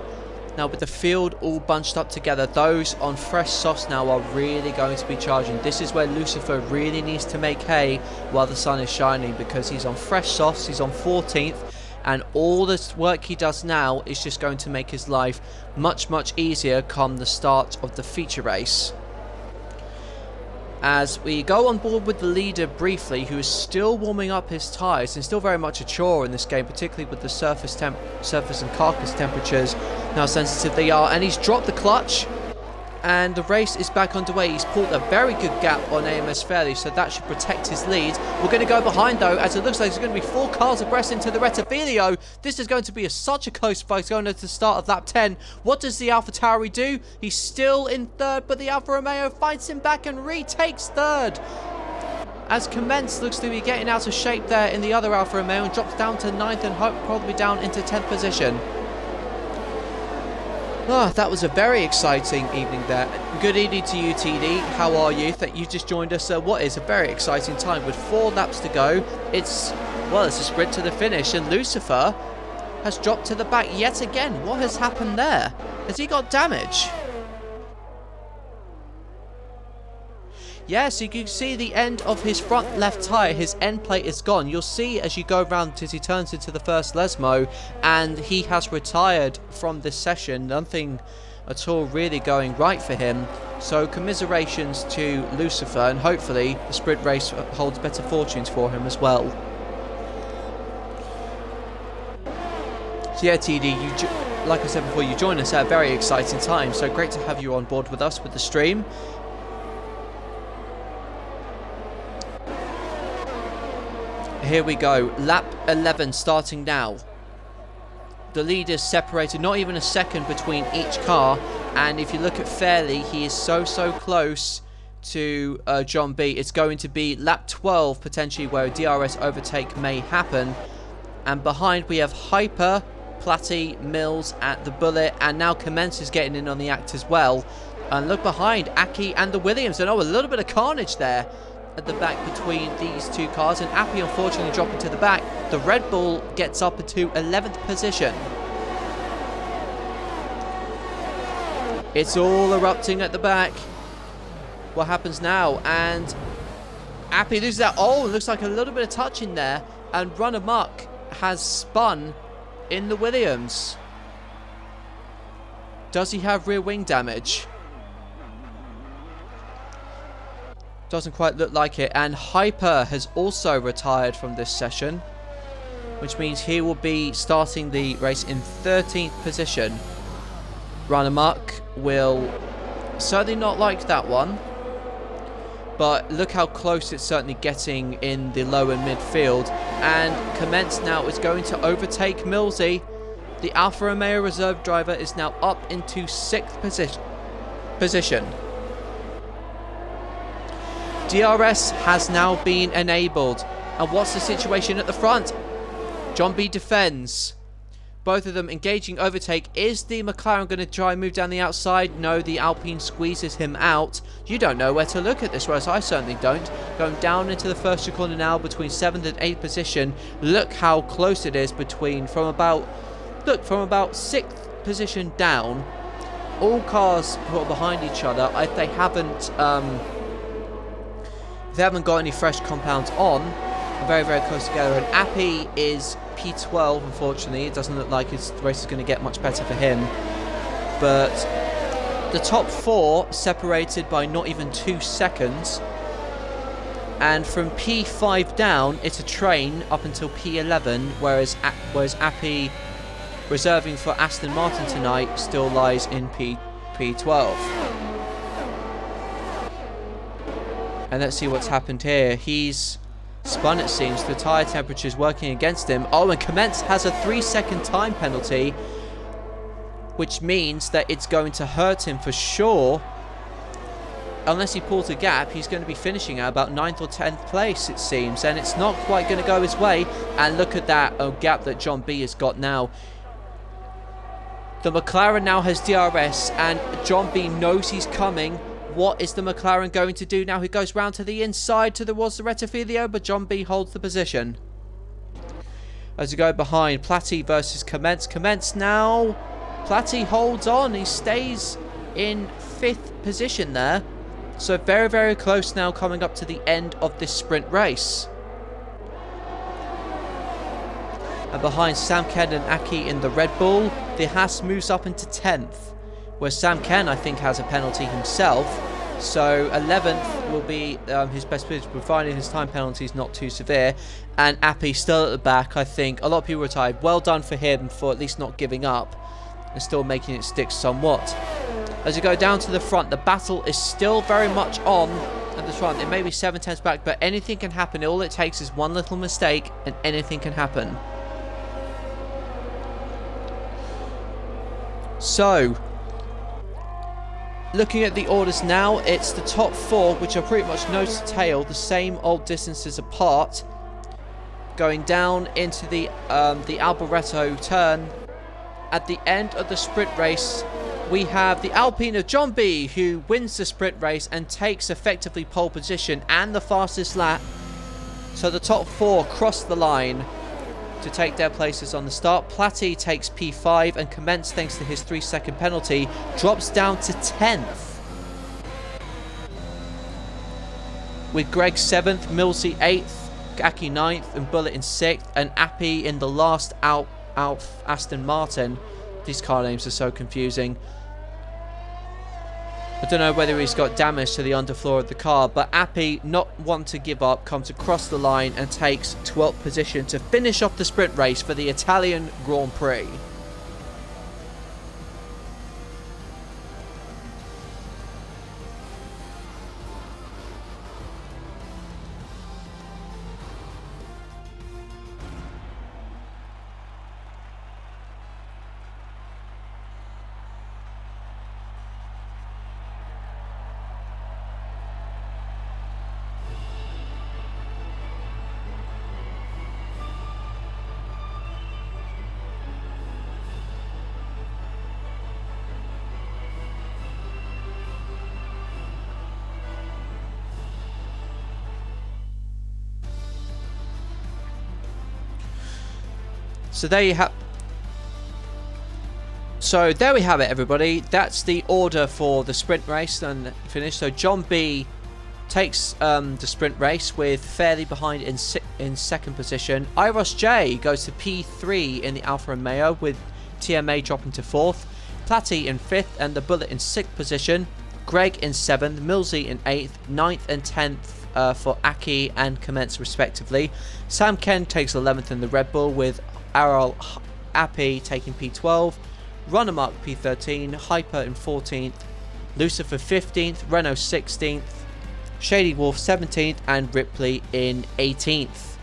Now, with the field all bunched up together, those on fresh softs now are really going to be charging. This is where Lucifer really needs to make hay while the sun is shining, because he's on fresh softs, he's on 14th, and all this work he does now is just going to make his life much, much easier come the start of the feature race. As we go on board with the leader briefly, who is still warming up his tyres and still very much a chore in this game, particularly with the surface and carcass temperatures, how sensitive they are, and he's dropped the clutch, and the race is back underway. He's pulled a very good gap on AMS Fairley, so that should protect his lead. We're going to go behind though, as it looks like there's going to be 4 cars abreast into the Rettifilio. This is going to be such a close fight going into the start of lap 10. What does the AlphaTauri do? He's still in third, but the Alfa Romeo fights him back and retakes third, as Commence looks to be getting out of shape there in the other Alfa Romeo and drops down to 9th and probably down into 10th position. That was a very exciting evening there. Good evening to you, TD. How are you? That you just joined us. What is a very exciting time with 4 laps to go. It's a sprint to the finish, and Lucifer has dropped to the back yet again. What has happened there? Has he got damage? Yes, you can see the end of his front left tyre. His end plate is gone. You'll see as you go around as he turns into the first Lesmo, and he has retired from this session. Nothing at all really going right for him. So commiserations to Lucifer, and hopefully the sprint race holds better fortunes for him as well. So yeah, TD, like I said before, you joined us at a very exciting time. So great to have you on board with us with the stream. Here we go, lap 11 starting now. The leaders separated, not even a second between each car, and if you look at Fairley, he is so close to John B. It's going to be lap 12 potentially where a DRS overtake may happen, and behind we have Hyper, Platty, Mills at the Bullet, and now Commence is getting in on the act as well. And look behind, Aki and the Williams, and a little bit of carnage there at the back between these 2 cars, and Appy unfortunately dropping to the back. The Red Bull gets up into 11th position. It's all erupting at the back. What happens now? And Appy loses that. Oh, it looks like a little bit of touch in there, and Run Amok has spun in the Williams. Does he have rear wing damage? Doesn't quite look like it. And Hyper has also retired from this session, which means he will be starting the race in 13th position. Run Amok will certainly not like that one, but look how close it's certainly getting in the lower midfield. And Commence now is going to overtake Millsy. The Alfa Romeo reserve driver is now up into 6th position. DRS has now been enabled. And what's the situation at the front? John B defends. Both of them engaging overtake. Is the McLaren going to try and move down the outside? No, the Alpine squeezes him out. You don't know where to look at this race. I certainly don't. Going down into the first corner now between 7th and 8th position. Look how close it is between from about 6th position down. All cars put behind each other. If they haven't got any fresh compounds on, very close together. And Appy is P12, unfortunately. It doesn't look like his race is going to get much better for him. But the top 4 separated by not even 2 seconds. And from P5 down, it's a train up until P11, whereas Appy, reserving for Aston Martin tonight, still lies in P12. And let's see what's happened here. He's spun, it seems. The tyre temperature is working against him. Oh, and Commence has a 3-second time penalty, which means that it's going to hurt him for sure. Unless he pulls a gap, he's going to be finishing at about 9th or 10th place, it seems. And it's not quite going to go his way. And look at that gap that John B has got now. The McLaren now has DRS, and John B knows he's coming. What is the McLaren going to do now? He goes round to the inside towards the Rettifilio, but John B holds the position. As we go behind, Platty versus Commence. Commence now. Platty holds on. He stays in 5th position there. So very, very close now, coming up to the end of this sprint race. And behind Sam Ken and Aki in the Red Bull, the Haas moves up into 10th. Where Sam Ken, I think, has a penalty himself. So 11th will be his best position, providing his time penalty is not too severe. And Appy still at the back, I think. A lot of people were tired. Well done for him for at least not giving up and still making it stick somewhat. As you go down to the front, the battle is still very much on at the front. It may be 7 tenths back, but anything can happen. All it takes is one little mistake and anything can happen. So, looking at the orders now, it's the top 4, which are pretty much nose to tail, the same old distances apart. Going down into the Alboreto turn. At the end of the sprint race, we have the Alpine of John B, who wins the sprint race and takes effectively pole position and the fastest lap. So the top 4 cross the line to take their places on the start. Platty takes P5 and Commence, thanks to his 3-second penalty, drops down to 10th. With Greg 7th, Millsy 8th, Aki 9th and Bullet in 6th, and Appy in the last out Aston Martin. These car names are so confusing. I don't know whether he's got damage to the underfloor of the car, but Appy, not one to give up, comes across the line and takes 12th position to finish off the sprint race for the Italian Grand Prix. So there you have. So there we have it, everybody. That's the order for the sprint race and finish. So John B takes the sprint race with Fairley behind in 2nd position. Iros J goes to P3 in the Alfa Romeo with TMA dropping to 4th. Platty in 5th and the Bullet in 6th position. Greg in 7th, Millsy in 8th, 9th and 10th for Aki and Commence respectively. Sam Ken takes 11th in the Red Bull with IIRL Appy taking P12, Runamark P13, Hyper in 14th, Lucifer 15th, Renault 16th, Shady Wolf 17th and Ripley in 18th.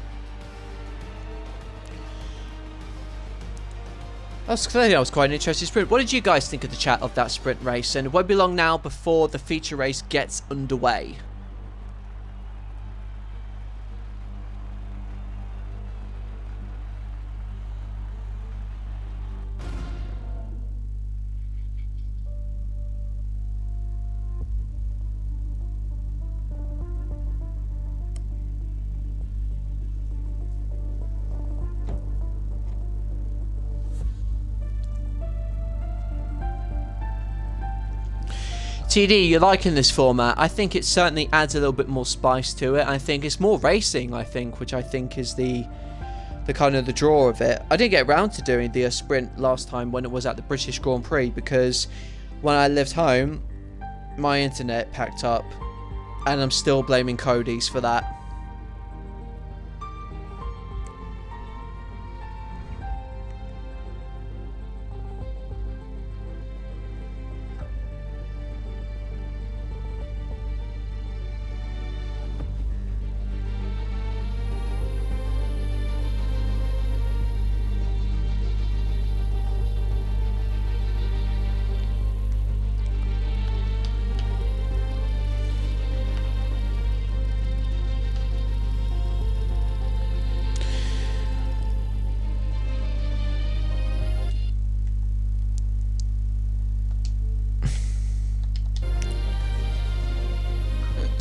That was quite an interesting sprint. What did you guys think of the chat of that sprint race? And it won't be long now before the feature race gets underway. TD, you're liking this format. I think it certainly adds a little bit more spice to it. I think it's more racing, which I think is the kind of the draw of it. I didn't get around to doing the sprint last time when it was at the British Grand Prix because when I lived home, my internet packed up and I'm still blaming Cody's for that.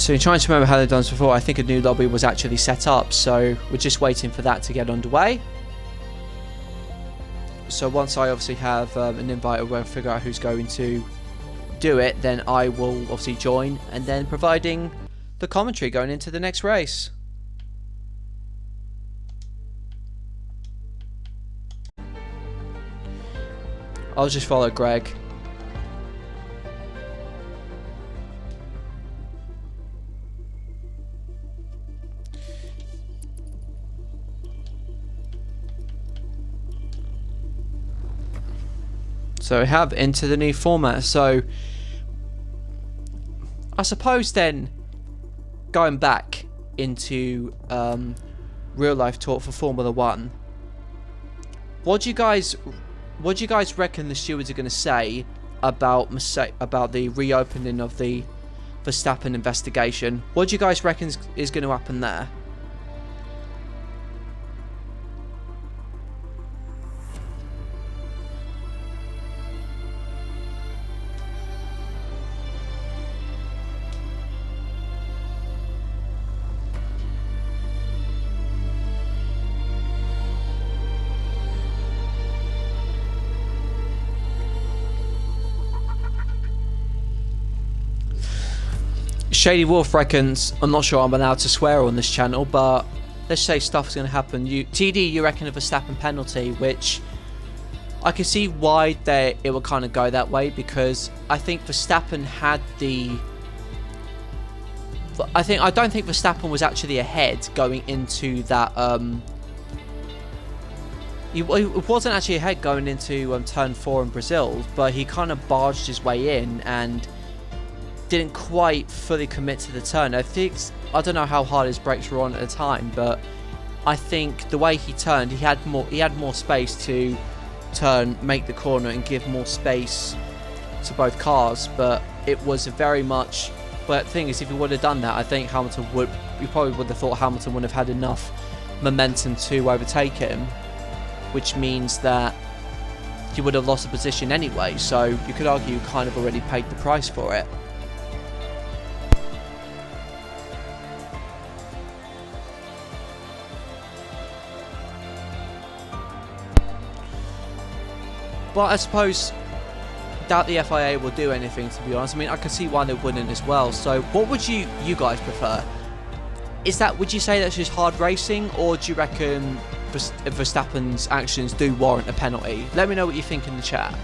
So you're trying to remember how they've done this before. I think a new lobby was actually set up, so we're just waiting for that to get underway. So once I obviously have an invite, or we'll figure out who's going to do it, then I will obviously join, and then providing the commentary going into the next race. I'll just follow Greg. So we have into the new format. So I suppose then going back into real life talk for Formula One, what do you guys reckon the stewards are going to say about the reopening of the Verstappen investigation? What do you guys reckon is going to happen there? Shady Wolf reckons, I'm not sure I'm allowed to swear on this channel, but let's say stuff's going to happen. TD, you reckon a Verstappen penalty, which I can see why it will kind of go that way, because I think Verstappen had the... I don't think Verstappen was actually ahead going into that... He wasn't actually ahead going into turn 4 in Brazil, but he kind of barged his way in and didn't quite fully commit to the turn. I don't know how hard his brakes were on at the time, but I think the way he turned, he had more space to turn, make the corner, and give more space to both cars. But it was very much. But the thing is, if he would have done that, I think you probably would have thought Hamilton would have had enough momentum to overtake him, which means that he would have lost the position anyway. So you could argue you kind of already paid the price for it. But I suppose doubt the FIA will do anything, to be honest. I mean, I can see why they wouldn't as well. So what would you guys prefer? Would you say that's just hard racing, or do you reckon Verstappen's actions do warrant a penalty? Let me know what you think in the chat.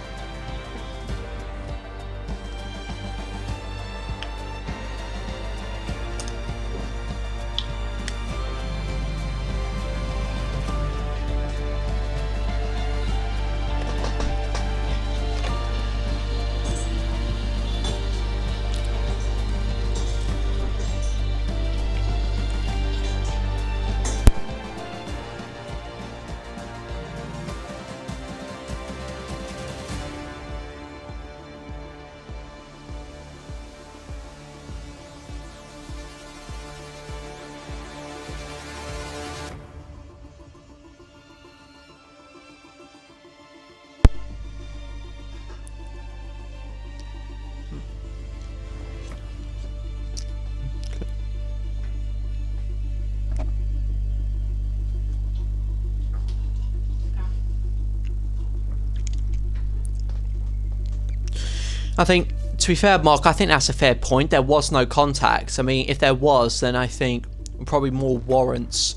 I think, to be fair, Mark, I think that's a fair point. There was no contact. I mean, if there was, then I think probably more warrants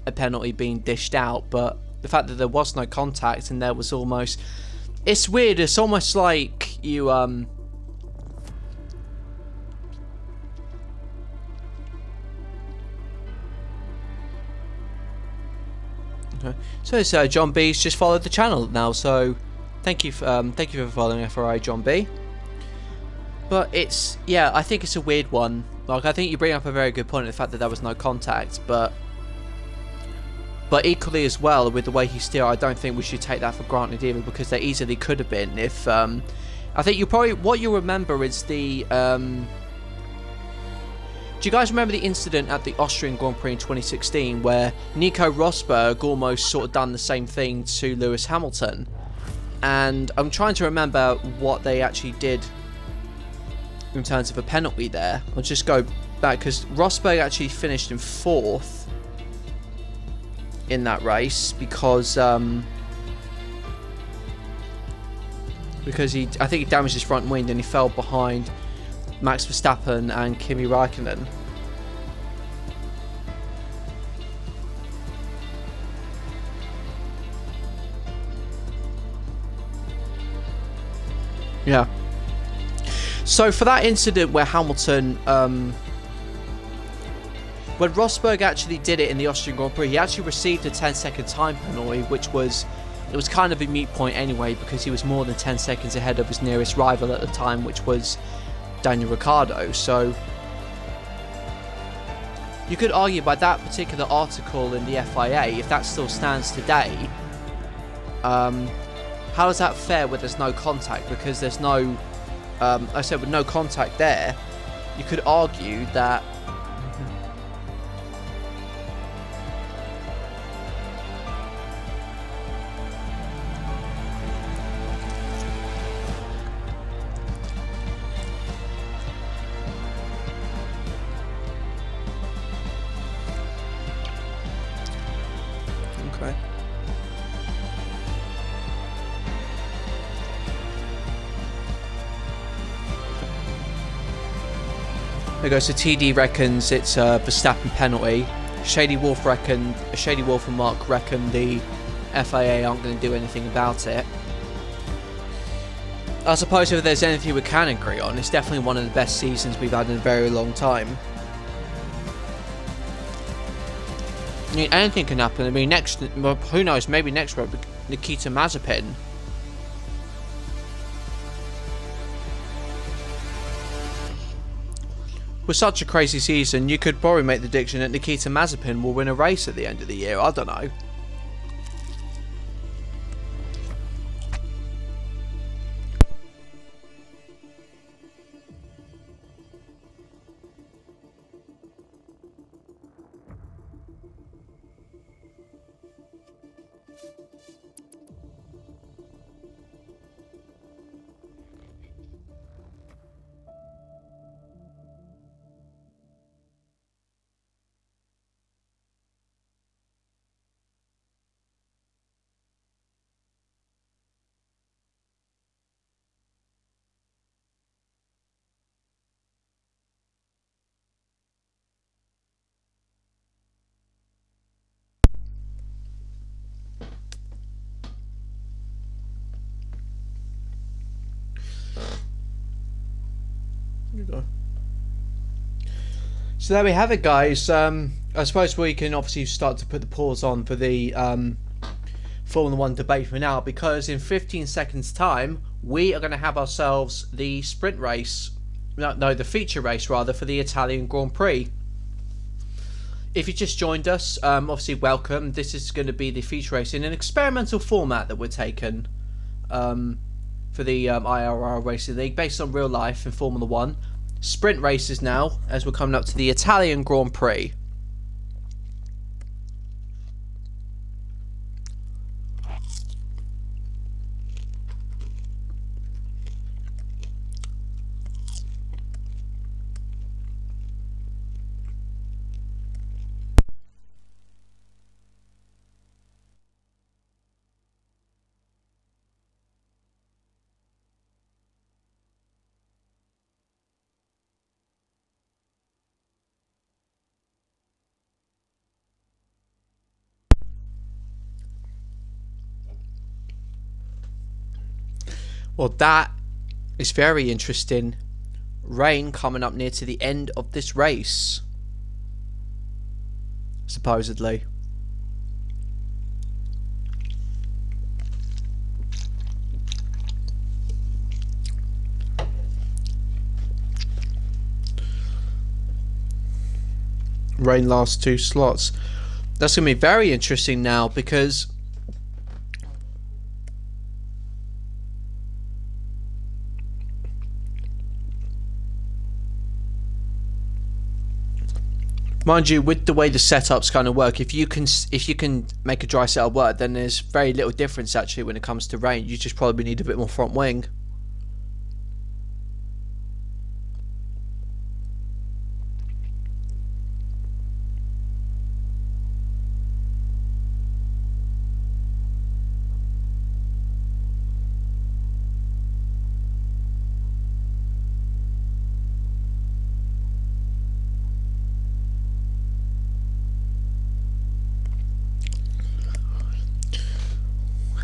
a penalty being dished out. But the fact that there was no contact and there was almost... It's weird. It's almost like you... Okay. So John B's just followed the channel now. So thank you for following FRI John B. But it's, yeah, I think it's a weird one. Like, I think you bring up a very good point, the fact that there was no contact, but equally as well, with the way he steered, I don't think we should take that for granted either, because there easily could have been. If I think what you remember is the do you guys remember the incident at the Austrian Grand Prix in 2016 where Nico Rosberg almost sort of done the same thing to Lewis Hamilton? And I'm trying to remember what they actually did in terms of a penalty there. I'll just go back, because Rosberg actually finished in 4th in that race because I think he damaged his front wing and he fell behind Max Verstappen and Kimi Raikkonen. Yeah. So for that incident where Hamilton, when Rosberg actually did it in the Austrian Grand Prix, he actually received a 10-second time penalty, which was, it was kind of a moot point anyway, because he was more than 10 seconds ahead of his nearest rival at the time, which was Daniel Ricciardo. So you could argue by that particular article in the FIA, if that still stands today, how is that fair where there's no contact? Because there's no, I said with no contact there, you could argue that okay. There goes. So TD reckons it's a Verstappen penalty. Shady Wolf and Mark reckon the FIA aren't going to do anything about it. I suppose if there's anything we can agree on, it's definitely one of the best seasons we've had in a very long time. I mean, anything can happen. I mean, next, well, who knows? Maybe next round, Nikita Mazepin. With such a crazy season, you could probably make the prediction that Nikita Mazepin will win a race at the end of the year. I don't know. So there we have it, guys. I suppose we can obviously start to put the pause on for the Formula 1 debate for now, because in 15 seconds time we are going to have ourselves the sprint race, no, the feature race rather, for the Italian Grand Prix. If you just joined us, obviously welcome. This is going to be the feature race in an experimental format that we're taking for the IIRL Racing League, based on real life in Formula 1. Sprint races now, as we're coming up to the Italian Grand Prix. Well, that is very interesting. Rain coming up near to the end of this race, supposedly. Rain lasts 2 slots. That's going to be very interesting now, because mind you, with the way the setups kind of work, if you can make a dry setup work, then there's very little difference actually when it comes to rain. You just probably need a bit more front wing.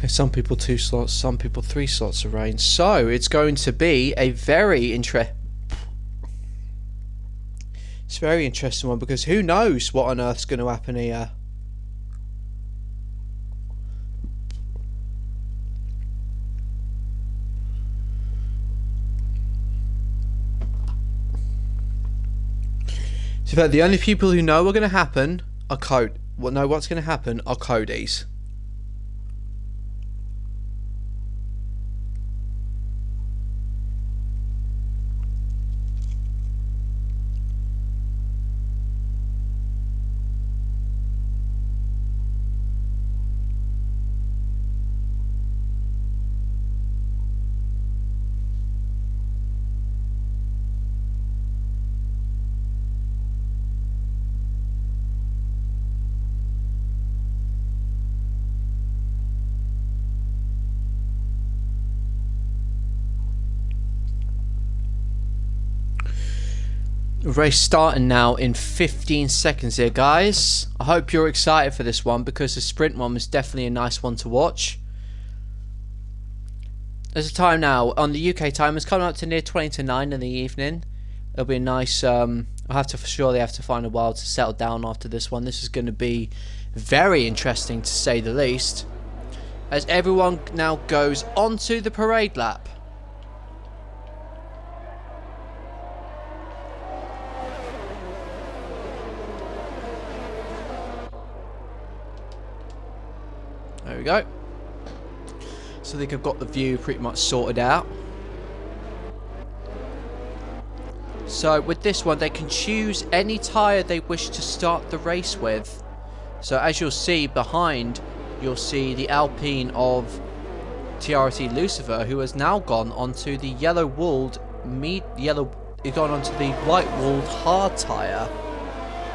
Some people 2 slots, some people 3 slots of rain. So it's going to be a very interesting one, because who knows what on earth's going to happen here. So the only people who know what's going to happen are what's going to happen are Cody's. Race starting now in 15 seconds here, guys. I hope you're excited for this one, because the sprint one was definitely a nice one to watch. There's a time now on the UK time. It's coming up to near 20 to 9 in the evening. It'll be a nice. I'll have to surely have to find a while to settle down after this one. This is going to be very interesting, to say the least, as everyone now goes onto the parade lap. There we go. So I think I've got the view pretty much sorted out. So with this one, they can choose any tyre they wish to start the race with. So as you'll see behind, you'll see the Alpine of TRT Lucifer, who has now gone onto the gone onto the white-walled hard tyre.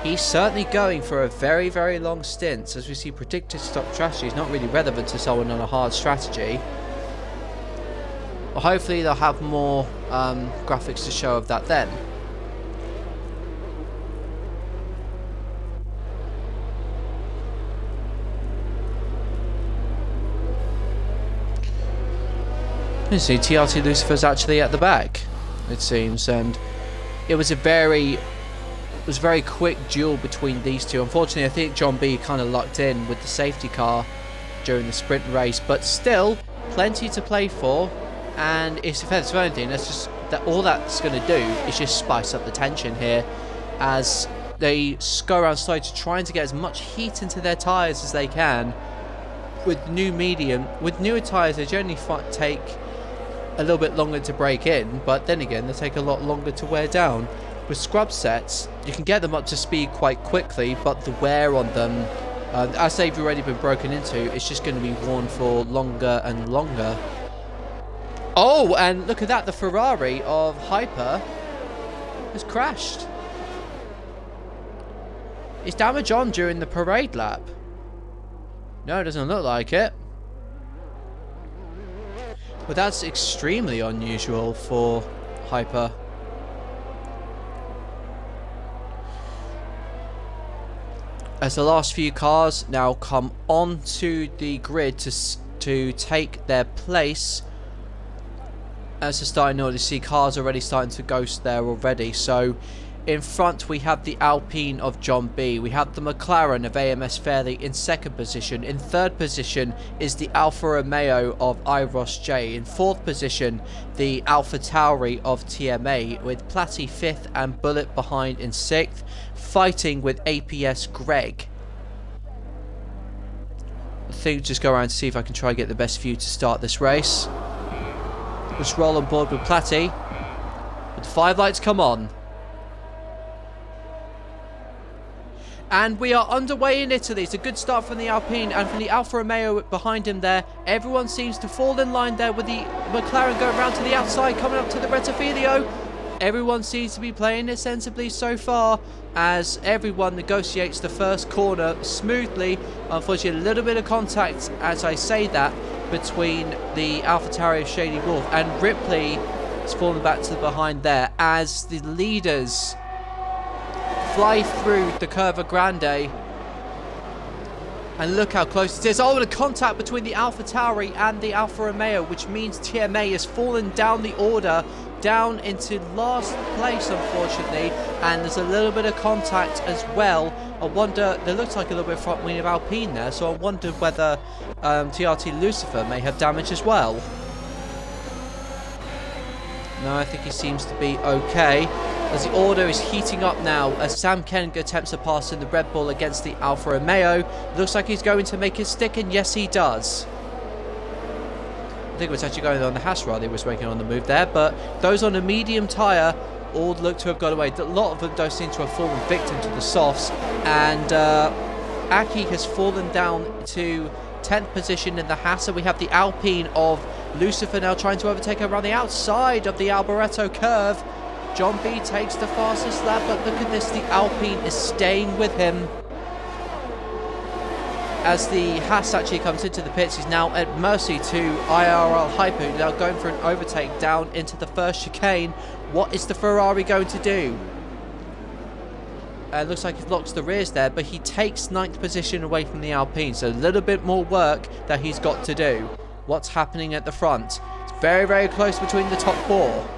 He's certainly going for a very, very long stint. As we see, predicted stop strategy is not really relevant to someone on a hard strategy. But hopefully they'll have more graphics to show of that then. You see, TRT Lucifer's actually at the back, it seems, and it was a very quick duel between these two. Unfortunately, I think John B kind of locked in with the safety car during the sprint race, but still plenty to play for. And if it's anything, that's just that all that's going to do is just spice up the tension here, as they go around slowly to trying to get as much heat into their tyres as they can. With newer tyres, they generally take a little bit longer to break in, but then again, they take a lot longer to wear down. With scrub sets, you can get them up to speed quite quickly, but the wear on them, as they've already been broken into, it's just going to be worn for longer and longer. Oh, and look at that, the Ferrari of Hyper has crashed. Is damage on during the parade lap? No, it doesn't look like it. But that's extremely unusual for Hyper. As the last few cars now come onto the grid to take their place, as the starting order, you see cars already starting to ghost there already. So in front we have the Alpine of John B. We have the McLaren of AMS Fairley in second position. In third position is the Alfa Romeo of IIRL J. In fourth position, the Alpha Tauri of TMA, with Platy fifth and Bullet behind in sixth, fighting with APS Greg. I think just go around to see if I can try and get the best view to start this race. Let's roll on board with Platy. With the 5 lights come on. And we are underway in Italy. It's a good start from the Alpine and from the Alfa Romeo behind him there. Everyone seems to fall in line there, with the McLaren going around to the outside, coming up to the Rettifilio. Everyone seems to be playing it sensibly so far, as everyone negotiates the first corner smoothly. Unfortunately, a little bit of contact, as I say that, between the AlphaTauri of Shady Wolf, and Ripley is falling back to the behind there as the leaders fly through the Curva Grande. And look how close it is. Oh, and a contact between the AlphaTauri and the Alfa Romeo, which means TMA has fallen down the order, down into last place, unfortunately. And there's a little bit of contact as well. I wonder, there looks like a little bit of front wing of Alpine there, so I wonder whether TRT Lucifer may have damage as well. No, I think he seems to be okay. As the order is heating up now, as Sam Ken attempts to pass in the Red Bull against the Alfa Romeo. Looks like he's going to make it stick, and yes, he does. I think it was actually going on the Haas rod. He was making on the move there, but those on a medium tyre all look to have got away. A lot of them don't seem to have fallen victim to the softs, and Aki has fallen down to 10th position in the Haas, and we have the Alpine of Lucifer now trying to overtake her around the outside of the Alboreto curve. John B takes the fastest lap, but look at this, the Alpine is staying with him. As the Haas actually comes into the pits, he's now at mercy to IIRL Hyper, now going for an overtake down into the first chicane. What is the Ferrari going to do? Looks like he locks the rears there, but he takes 9th position away from the Alpine, so a little bit more work that he's got to do. What's happening at the front? It's very, very close between the top 4.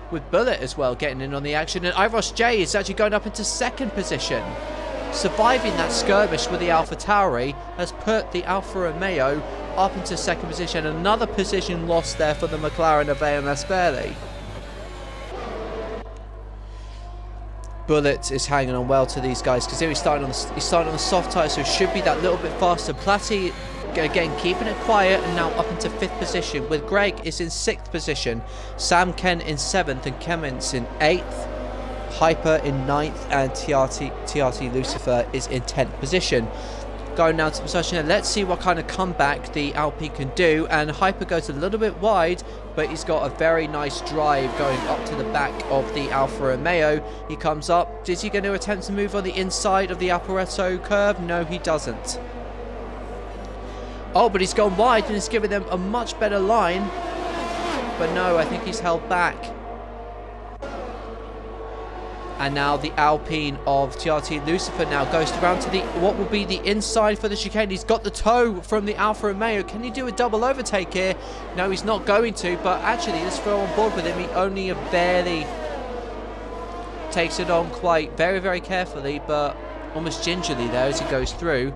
With Bullet as well getting in on the action, and Iros J is actually going up into 2nd position. Surviving that skirmish with the AlphaTauri has put the Alfa Romeo up into 2nd position. Another position lost there for the McLaren of AMS Fairley. Bullet is hanging on well to these guys because here he's starting on the soft tyre, so it should be that little bit faster. Platty again keeping it quiet and now up into 5th position, with Greg is in 6th position, Sam Ken in 7th and Clements in 8th, Hyper in 9th, and TRT Lucifer is in 10th position. Going down to position, let's see what kind of comeback the Alpine can do, and Hyper goes a little bit wide, but he's got a very nice drive going up to the back of the Alfa Romeo. He comes up, is he going to attempt to move on the inside of the Alboreto curve? No, he doesn't. Oh, but he's gone wide and he's given them a much better line. But no, I think he's held back. And now the Alpine of TRT Lucifer now goes around to the what will be the inside for the chicane. He's got the toe from the Alfa Romeo. Can he do a double overtake here? No, he's not going to. But actually, let's throw on board with him. He only barely takes it on quite very, very carefully, but almost gingerly there as he goes through.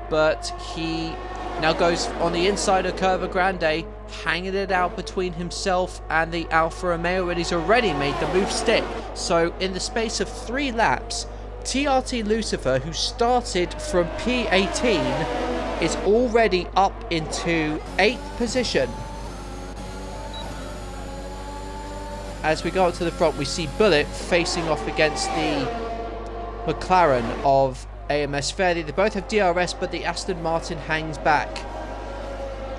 But he now goes on the inside of Curva Grande, hanging it out between himself and the Alfa Romeo, and he's already made the move stick. So in the space of 3 laps, TRT Lucifer, who started from P18, is already up into 8th position. As we go up to the front, we see Bullet facing off against the McLaren of AMS Fairley. They both have DRS, but the Aston Martin hangs back.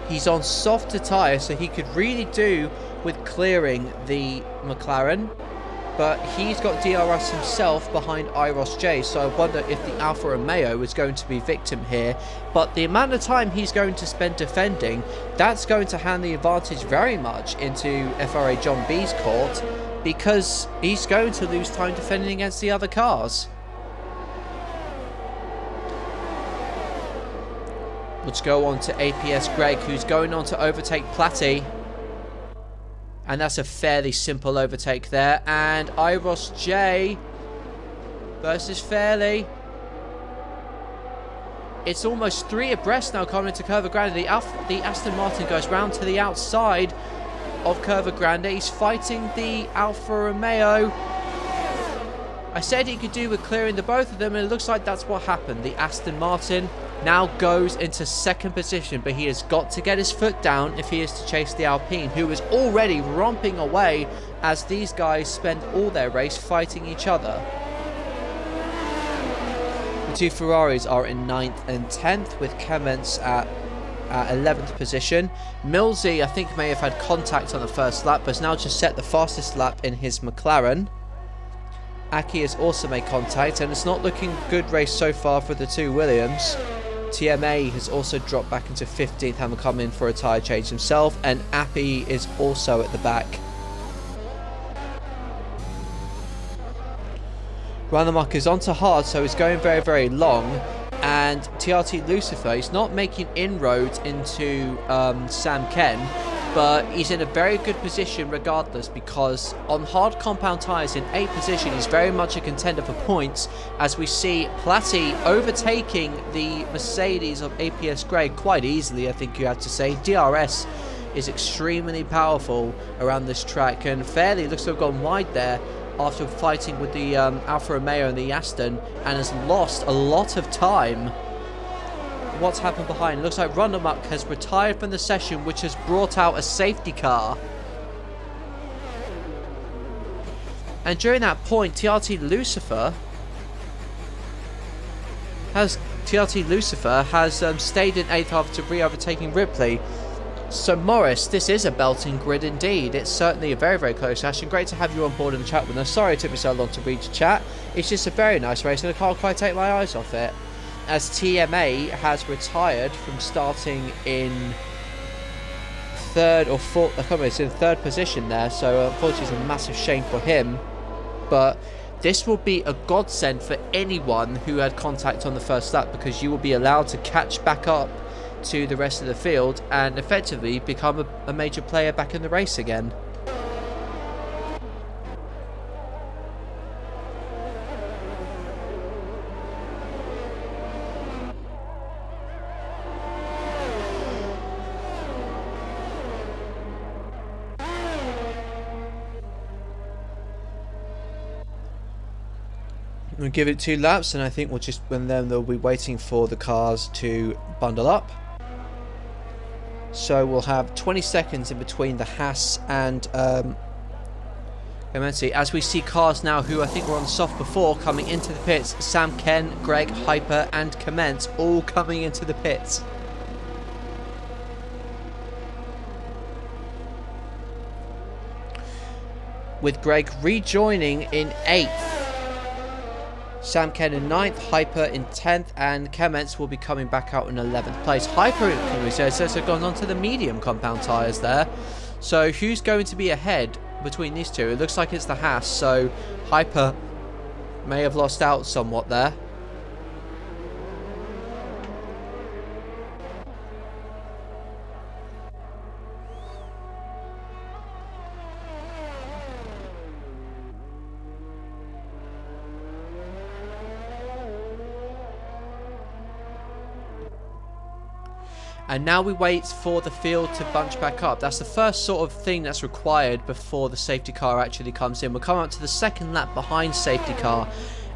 He's on softer tyre, so he could really do with clearing the McLaren, but he's got DRS himself behind Iros J, so I wonder if the Alfa Romeo is going to be victim here. But the amount of time he's going to spend defending, that's going to hand the advantage very much into FRA John B's court, because he's going to lose time defending against the other cars. Let's go on to APS Greg, who's going on to overtake Platty. And that's a fairly simple overtake there. And Iros J versus Fairley. It's almost 3 abreast now coming into Curva Grande. The Aston Martin goes round to the outside of Curva Grande. He's fighting the Alfa Romeo. I said he could do with clearing the both of them, and it looks like that's what happened. The Aston Martin now goes into 2nd position, but he has got to get his foot down if he is to chase the Alpine, who is already romping away as these guys spend all their race fighting each other. The 2 Ferraris are in 9th and 10th, with Clements at 11th position. Millsy, I think, may have had contact on the first lap, but has now just set the fastest lap in his McLaren. Aki has also made contact, and it's not looking good race so far for the 2 Williams. TMA has also dropped back into 15th, having come in for a tyre change himself, and Appy is also at the back. Randamark is onto hard, so he's going very, very long, And TRT Lucifer, he's not making inroads into Sam Ken, but he's in a very good position regardless, because on hard compound tyres in 8th position, he's very much a contender for points, as we see Platty overtaking the Mercedes of APS Greg quite easily, I think you have to say. DRS is extremely powerful around this track, and Fairley looks to have gone wide there after fighting with the Alfa Romeo and the Aston, and has lost a lot of time. What's happened behind? It looks like Rundermuck has retired from the session, which has brought out a safety car. And during that point, TRT Lucifer has stayed in 8th after re-overtaking Ripley. So Morris, this is a belting grid indeed. It's certainly a very, very close race, and great to have you on board in the chat with us. Sorry it took me so long to read your chat. It's just a very nice race, and I can't quite take my eyes off it, as TMA has retired from starting in 3rd or 4th, I can't remember, it's in 3rd position there, so unfortunately it's a massive shame for him. But this will be a godsend for anyone who had contact on the first lap, because you will be allowed to catch back up to the rest of the field and effectively become a major player back in the race again. We'll give it 2 laps, and I think they'll be waiting for the cars to bundle up. So we'll have 20 seconds in between the Haas and Clemente, as we see cars now who I think were on soft before coming into the pits. Sam Ken, Greg, Hyper and Clement all coming into the pits. With Greg rejoining in 8th. Sam Ken in 9th, Hyper in 10th, and Clements will be coming back out in 11th place. Hyper has gone on to the medium compound tyres there. So who's going to be ahead between these two? It looks like it's the Haas, so Hyper may have lost out somewhat there. And now we wait for the field to bunch back up. That's the first sort of thing that's required before the safety car actually comes in. We'll come up to the second lap behind safety car.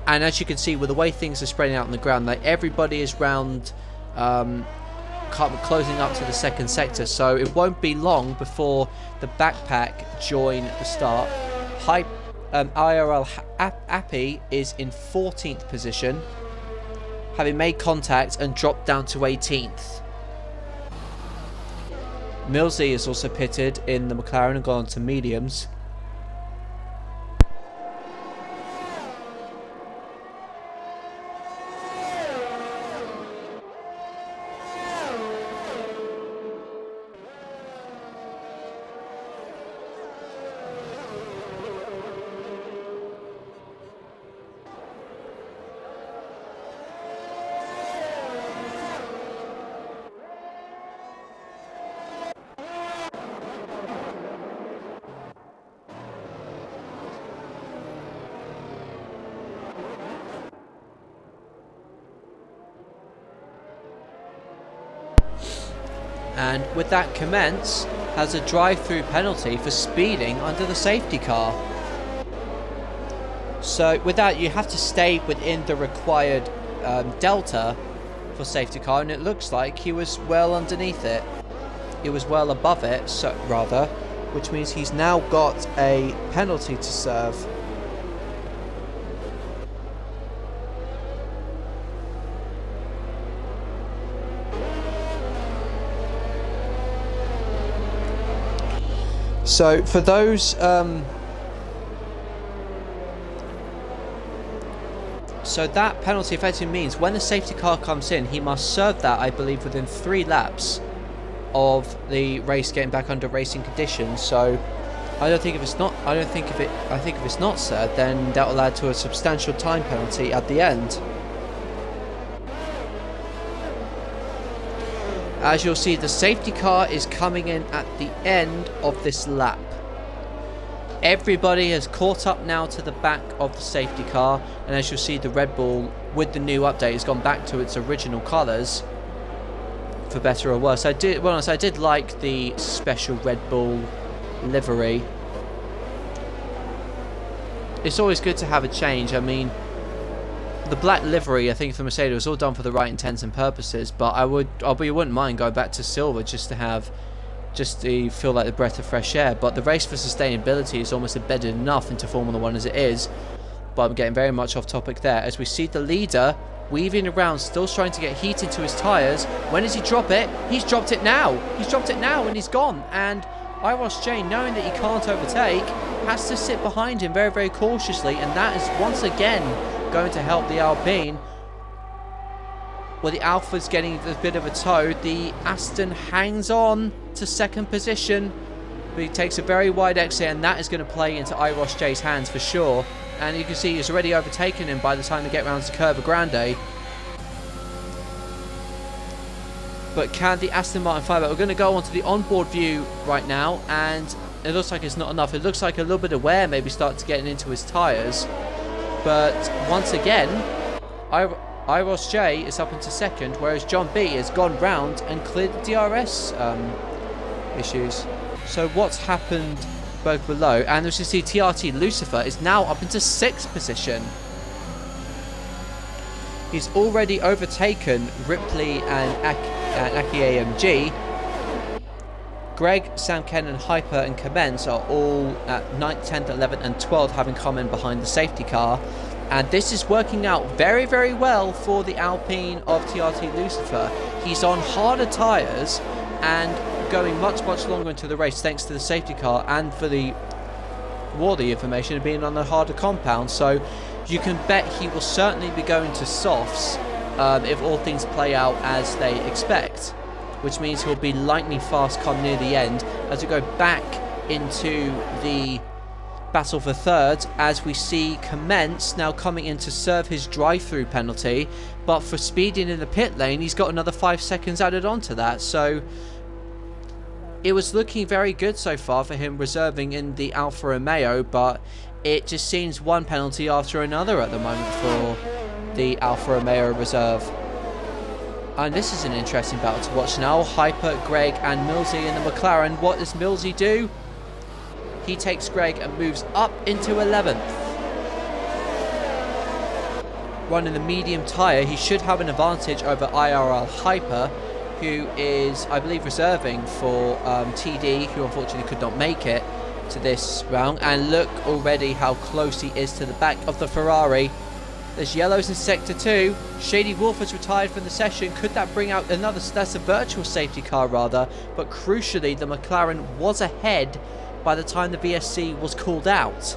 And as you can see, with the way things are spreading out on the ground, like everybody is round, closing up to the second sector. So it won't be long before the backpack join the start. IIRL Appy is in 14th position, having made contact and dropped down to 18th. Millsy is also pitted in the McLaren and gone on to mediums. And with that, Commence has a drive-through penalty for speeding under the safety car. So with that, you have to stay within the required delta for safety car, and it looks like he was well underneath it. He was well above it, which means he's now got a penalty to serve. So for those, so that penalty effectively means when the safety car comes in, he must serve that, I believe, within 3 laps of the race getting back under racing conditions. So I think if it's not served, then that will add to a substantial time penalty at the end. As you'll see, the safety car is coming in at the end of this lap. Everybody has caught up now to the back of the safety car, and as you'll see, the Red Bull with the new update has gone back to its original colours, for better or worse. I did like the special Red Bull livery. It's always good to have a change. I mean, the black livery, I think, for Mercedes was all done for the right intents and purposes, but I wouldn't mind going back to silver just to feel like the breath of fresh air. But the race for sustainability is almost embedded enough into Formula 1 as it is. But I'm getting very much off topic there. As we see the leader weaving around, still trying to get heat into his tyres. When does he drop it? He's dropped it now. He's dropped it now and he's gone. And IIRL, knowing that he can't overtake, has to sit behind him very, very cautiously. And that is once again going to help the Alpine. Well, the Alpha's getting a bit of a tow. The Aston hangs on to second position, but he takes a very wide exit, and that is going to play into IIRL's hands for sure. And you can see he's already overtaken him by the time they get round to Curva Grande. But can the Aston Martin fight back? We're going to go onto the onboard view right now, and it looks like it's not enough. It looks like a little bit of wear maybe starts getting into his tyres. But once again, IIRL is up into second, whereas John B has gone round and cleared the DRS issues. So what's happened both below? And as you see, TRT Lucifer is now up into 6th position. He's already overtaken Ripley and Aki AMG. Greg, Sam Ken and Hyper and Commence are all at 9th, 10th, 11th and 12th, having come in behind the safety car. And this is working out very, very well for the Alpine of TRT Lucifer. He's on harder tyres and going much, much longer into the race thanks to the safety car and for the warranty information of being on a harder compound. So you can bet he will certainly be going to softs if all things play out as they expect, which means he'll be lightning fast come near the end as we go back into the battle for third, as we see Commence now coming in to serve his drive-through penalty, but for speeding in the pit lane he's got another 5 seconds added onto that. So it was looking very good so far for him reserving in the Alfa Romeo, but it just seems one penalty after another at the moment for the Alfa Romeo reserve. And this is an interesting battle to watch now. Hyper, Greg and Millsy in the McLaren. What does Millsy do? He takes Greg and moves up into 11th. Running the medium tyre, he should have an advantage over IIRL Hyper, who is, I believe, reserving for TD, who unfortunately could not make it to this round. And look already how close he is to the back of the Ferrari. There's yellows in Sector 2. Shady Wolf has retired from the session. Could that bring out another? That's a virtual safety car rather. But crucially, the McLaren was ahead by the time the VSC was called out.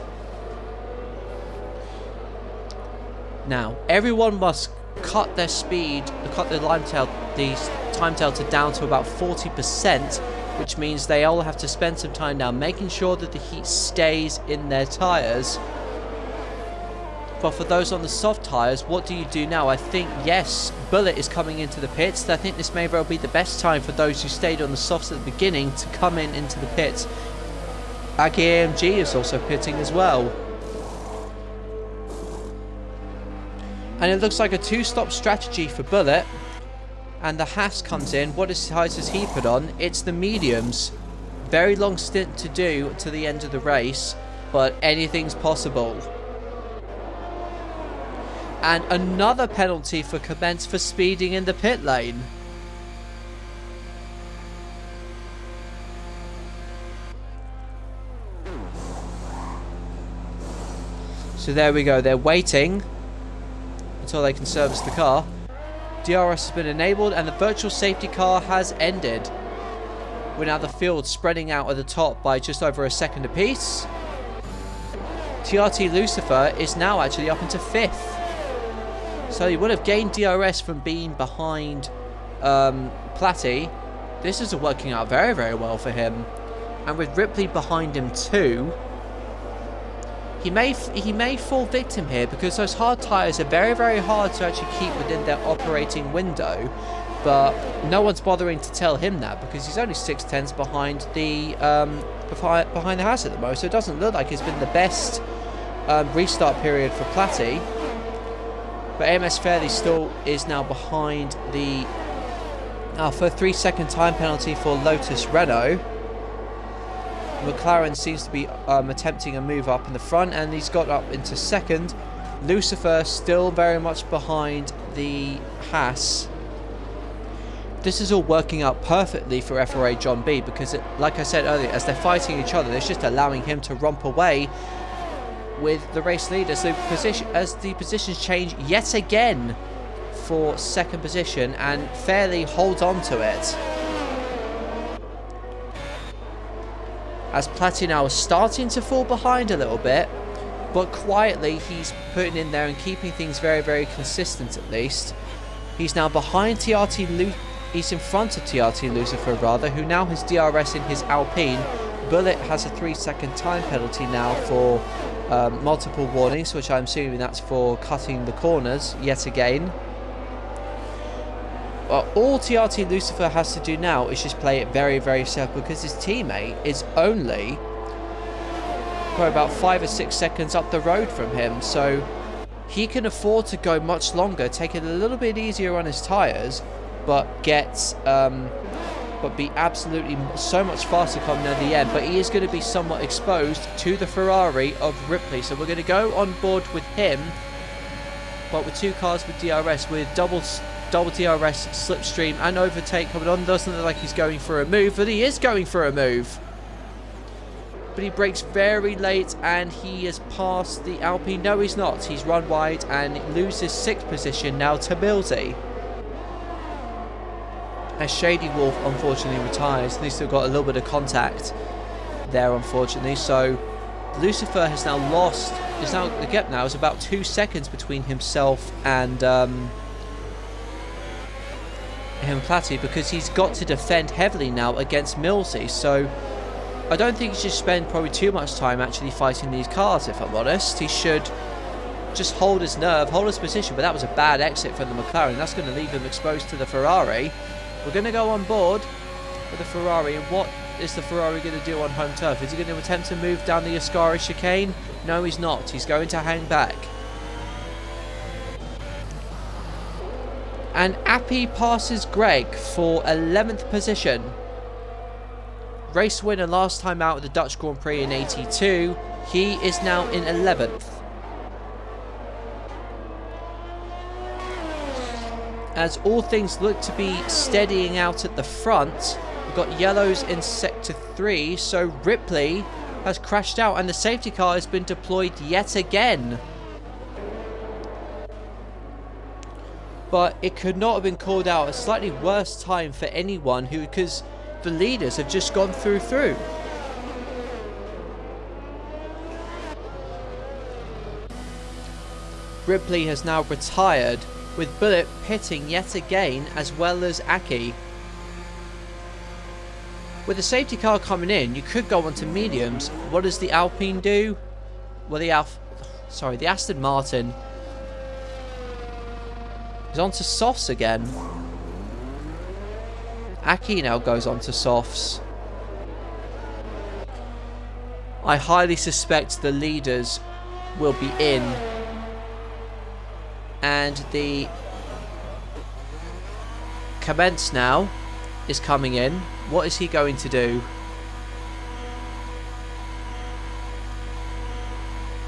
Now, everyone must cut their speed, cut their timetail to down to about 40%, which means they all have to spend some time now making sure that the heat stays in their tyres. But for those on the soft tyres, what do you do now? I think, yes, Bullet is coming into the pits. I think this may well be the best time for those who stayed on the softs at the beginning to come into the pits. Aki AMG is also pitting as well. And it looks like a two-stop strategy for Bullet. And the Haas comes in. What tyres does he put on? It's the mediums. Very long stint to do to the end of the race, but anything's possible. And another penalty for Commence for speeding in the pit lane. So there we go, they're waiting until they can service the car. DRS has been enabled and the virtual safety car has ended. We're now the field spreading out at the top by just over a second apiece. TRT Lucifer is now actually up into 5th. So he would have gained DRS from being behind Platty. This is working out very, very well for him. And with Ripley behind him too, he may fall victim here because those hard tyres are very, very hard to actually keep within their operating window. But no one's bothering to tell him that because he's only 6/10 behind the behind the house at the moment. So it doesn't look like it's been the best restart period for Platty. But AMS Fairley still is now behind the for a 3-second time penalty for Lotus Renault. McLaren seems to be attempting a move up in the front, and he's got up into second. Lucifer still very much behind the Haas. This is all working out perfectly for FRA John B, because like I said earlier, as they're fighting each other, it's just allowing him to romp away with the race leader. So as the positions change yet again for second position, and Fairley holds on to it. As Platty now is starting to fall behind a little bit, but quietly he's putting in there and keeping things very, very consistent at least. He's now behind he's in front of TRT Lucifer rather, who now has DRS in his Alpine. Bullet has a 3-second time penalty now for multiple warnings, which I'm assuming that's for cutting the corners yet again. All TRT Lucifer has to do now is just play it very, very safe, because his teammate is only about 5 or 6 seconds up the road from him, so he can afford to go much longer, take it a little bit easier on his tyres, but be absolutely so much faster coming at the end. But he is going to be somewhat exposed to the Ferrari of Ripley, so we're going to go on board with him, but with 2 cars with DRS, with double DRS, slipstream and overtake coming on. Doesn't look like he's going for a move, but he is going for a move. But he brakes very late, and he has passed the Alpine. No, he's not. He's run wide and loses 6th position now to Millsy. As Shady Wolf unfortunately retires, and he's still got a little bit of contact there, unfortunately. So Lucifer has now lost. The gap now is about 2 seconds between himself and Platty, because he's got to defend heavily now against Millsy. So I don't think he should spend probably too much time actually fighting these cars, if I'm honest. He should just hold his nerve, hold his position. But that was a bad exit from the McLaren. That's going to leave him exposed to the Ferrari. We're going to go on board with the Ferrari, and what is the Ferrari going to do on home turf? Is he going to attempt to move down the Ascari chicane? No, he's not. He's going to hang back. And Appy passes Greg for 11th position. Race winner last time out at the Dutch Grand Prix in '82. He is now in 11th. As all things look to be steadying out at the front, we've got yellows in sector 3, so Ripley has crashed out and the safety car has been deployed yet again. But it could not have been called out a slightly worse time for anyone, because the leaders have just gone through. Ripley has now retired, with Bullet pitting yet again, as well as Aki. With the safety car coming in, you could go on to mediums. What does the Alpine do? Well, the Aston Martin is on to softs again. Aki now goes on to softs. I highly suspect the leaders will be in, and the Commence now is coming in. What is he going to do?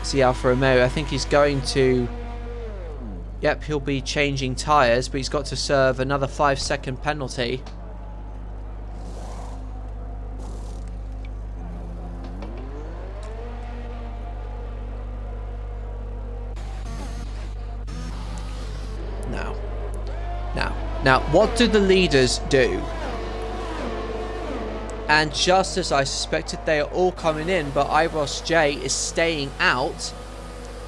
See, Alfa Romeo, I think he's going to... Yep, he'll be changing tyres, but he's got to serve another 5-second penalty. Now, what do the leaders do? And just as I suspected, they are all coming in, but Iros J is staying out.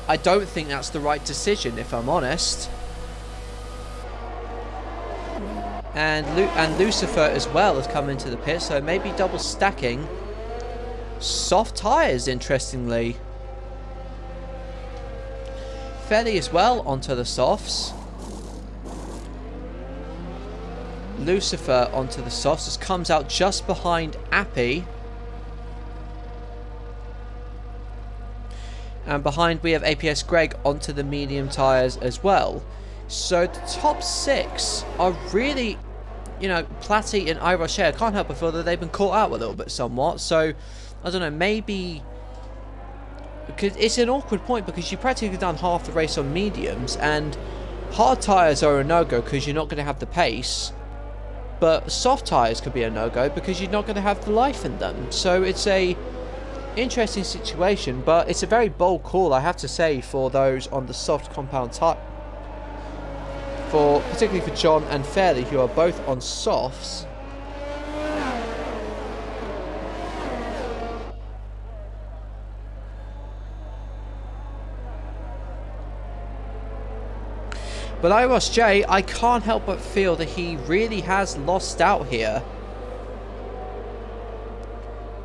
I don't think that's the right decision, if I'm honest. And Lucifer as well has come into the pit, so maybe double stacking. Soft tyres, interestingly. Fairly as well onto the softs. Lucifer onto the softs. This comes out just behind Appy. And behind we have APS Greg onto the medium tyres as well. So the top 6 are really, you know, Platty and IIRL. I can't help but feel that they've been caught out a little bit somewhat. So, I don't know, maybe... Because it's an awkward point because you practically done half the race on mediums, and hard tyres are a no-go because you're not going to have the pace. But soft tyres could be a no-go because you're not going to have the life in them. So it's a interesting situation, but it's a very bold call, I have to say, for those on the soft compound tyre. Particularly for John and Fairley, who are both on softs. But IIRL, I can't help but feel that he really has lost out here.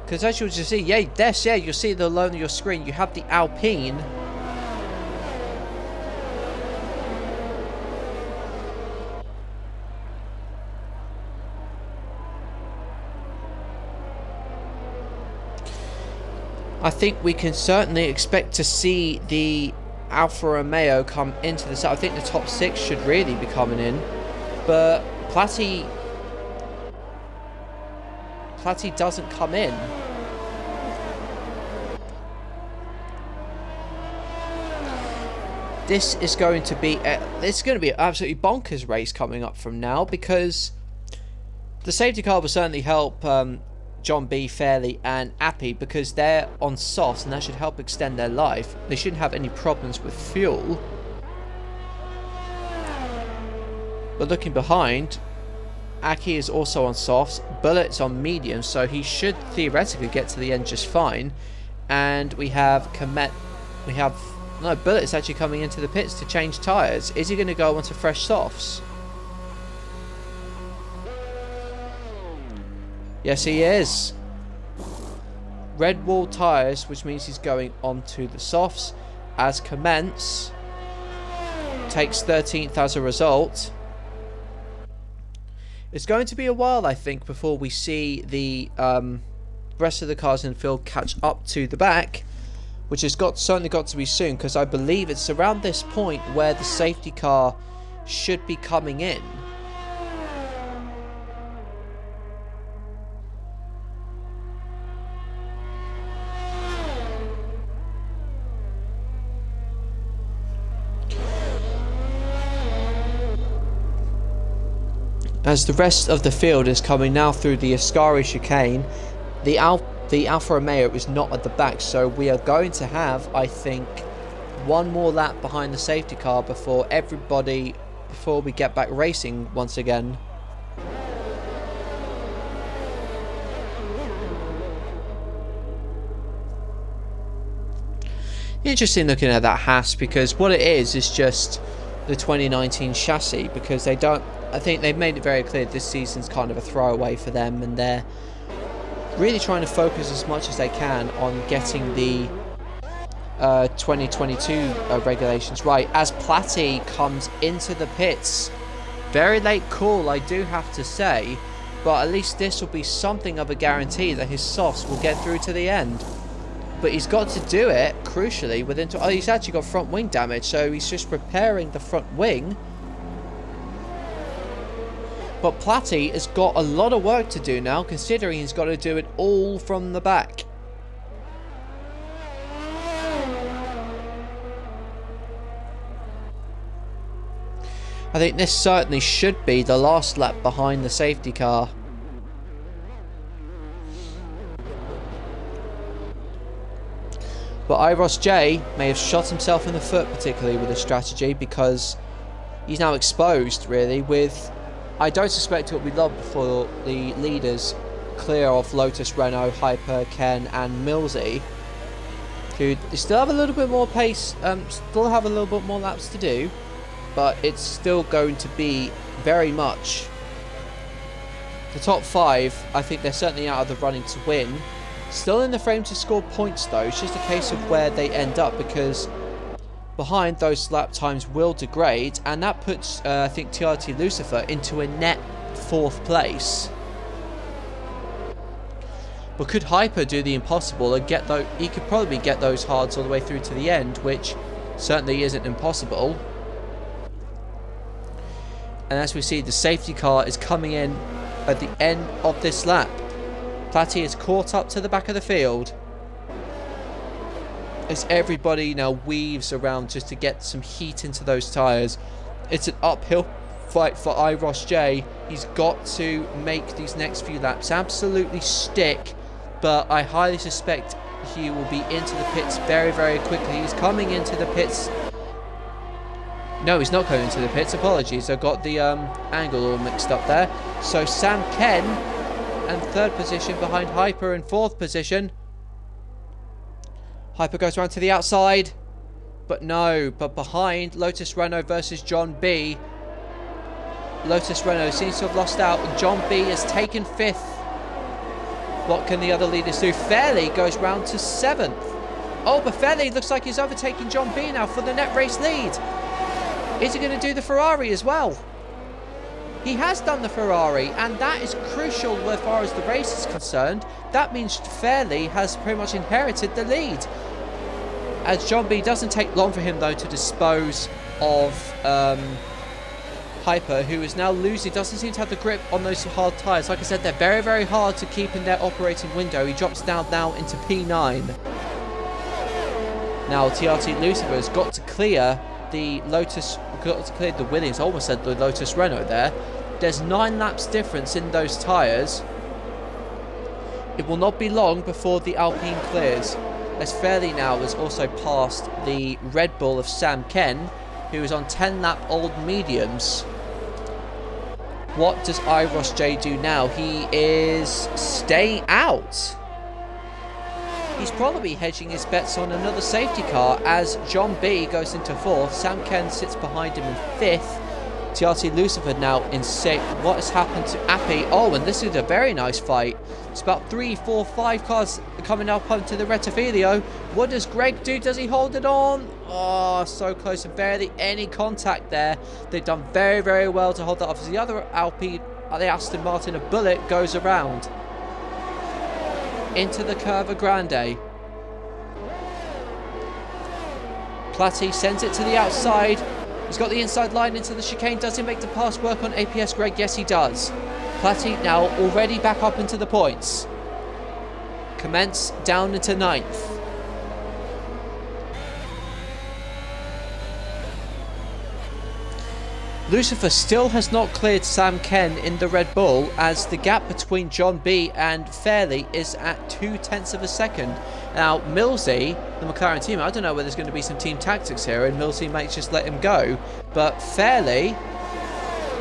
Because as you'll just see, you'll see the alone on your screen, you have the Alpine. I think we can certainly expect to see the Alfa Romeo come into the set. I think the top 6 should really be coming in, but Platty doesn't come in. This is going to be an absolutely bonkers race coming up from now, because the safety car will certainly help John B, Fairley and Appy, because they're on softs and that should help extend their life. They shouldn't have any problems with fuel. But looking behind, Aki is also on softs, Bullet's on medium, so he should theoretically get to the end just fine. And we have Bullet's actually coming into the pits to change tyres. Is he going to go onto fresh softs? Yes, he is. Red wall tyres, which means he's going onto the softs, as Commence takes 13th as a result. It's going to be a while, I think, before we see the rest of the cars in the field catch up to the back, which has certainly got to be soon, because I believe it's around this point where the safety car should be coming in. As the rest of the field is coming now through the Ascari chicane, the Alfa Romeo is not at the back, so we are going to have, I think, one more lap behind the safety car before we get back racing once again. Interesting looking at that Haas, because what it is just the 2019 chassis, because I think they've made it very clear this season's kind of a throwaway for them, and they're really trying to focus as much as they can on getting the 2022 regulations right. As Platty comes into the pits, very late call, I do have to say, but at least this will be something of a guarantee that his softs will get through to the end. But he's got to do it, crucially, he's actually got front wing damage, so he's just repairing the front wing. But Platty has got a lot of work to do now, considering he's got to do it all from the back. I think this certainly should be the last lap behind the safety car. But IIRL may have shot himself in the foot, particularly with this strategy, because he's now exposed, really, with... I don't suspect it will be long before the leaders clear of Lotus, Renault, Hyper, Ken and Millsy, who still have a little bit more pace, still have a little bit more laps to do, but it's still going to be very much the top 5. I think they're certainly out of the running to win. Still in the frame to score points though. It's just a case of where they end up, because behind those lap times will degrade, and that puts I think TRT Lucifer into a net 4th place. But could Hyper do the impossible and get those? He could probably get those hards all the way through to the end, which certainly isn't impossible. And as we see, the safety car is coming in at the end of this lap. Platty is caught up to the back of the field as everybody now weaves around just to get some heat into those tyres. It's an uphill fight for IIRL. He's got to make these next few laps absolutely stick, but I highly suspect he will be into the pits very, very quickly. He's coming into the pits. No, he's not going into the pits. Apologies, I got the angle all mixed up there. So Sam Ken and 3rd position behind Hyper in 4th position. Hyper goes around to the outside, but no, but behind Lotus Renault versus John B. Lotus Renault seems to have lost out, and John B has taken 5th. What can the other leaders do? Fairley goes round to 7th. Oh, but Fairley looks like he's overtaking John B now for the net race lead. Is he going to do the Ferrari as well? He has done the Ferrari, and that is crucial as far as the race is concerned. That means Fairley has pretty much inherited the lead. As John B doesn't take long for him, though, to dispose of Hyper, who is now losing, doesn't seem to have the grip on those hard tyres. Like I said, they're very, very hard to keep in their operating window. He drops down now into P9. Now TRT Lucifer has got to clear the Lotus, got to clear the Williams. I almost said the Lotus Renault there. There's 9 laps difference in those tyres. It will not be long before the Alpine clears, as Fairley now has also passed the Red Bull of Sam Ken, who is on 10 lap old mediums. What does IIRL do now? He is staying out. He's probably hedging his bets on another safety car as John B goes into 4th. Sam Ken sits behind him in 5th. TRT Lucifer now in 6th. What has happened to Appy? Oh, and this is a very nice fight. It's about 3, 4, 5 cars coming up onto the Rettifilio. What does Greg do? Does he hold it on? Oh, so close and barely any contact there. They've done very, very well to hold that off. As the other Alpine, the Aston Martin of Bullet, goes around into the Curva Grande. Platty sends it to the outside. He's got the inside line into the chicane. Does he make the pass work on APS Greg? Yes, he does. Platty now already back up into the points. Commence down into 9th. Lucifer still has not cleared Sam Ken in the Red Bull, as the gap between John B and Fairley is at 0.2 of a second. Now, Millsy, the McLaren team, I don't know whether there's going to be some team tactics here and Millsy might just let him go, but Fairley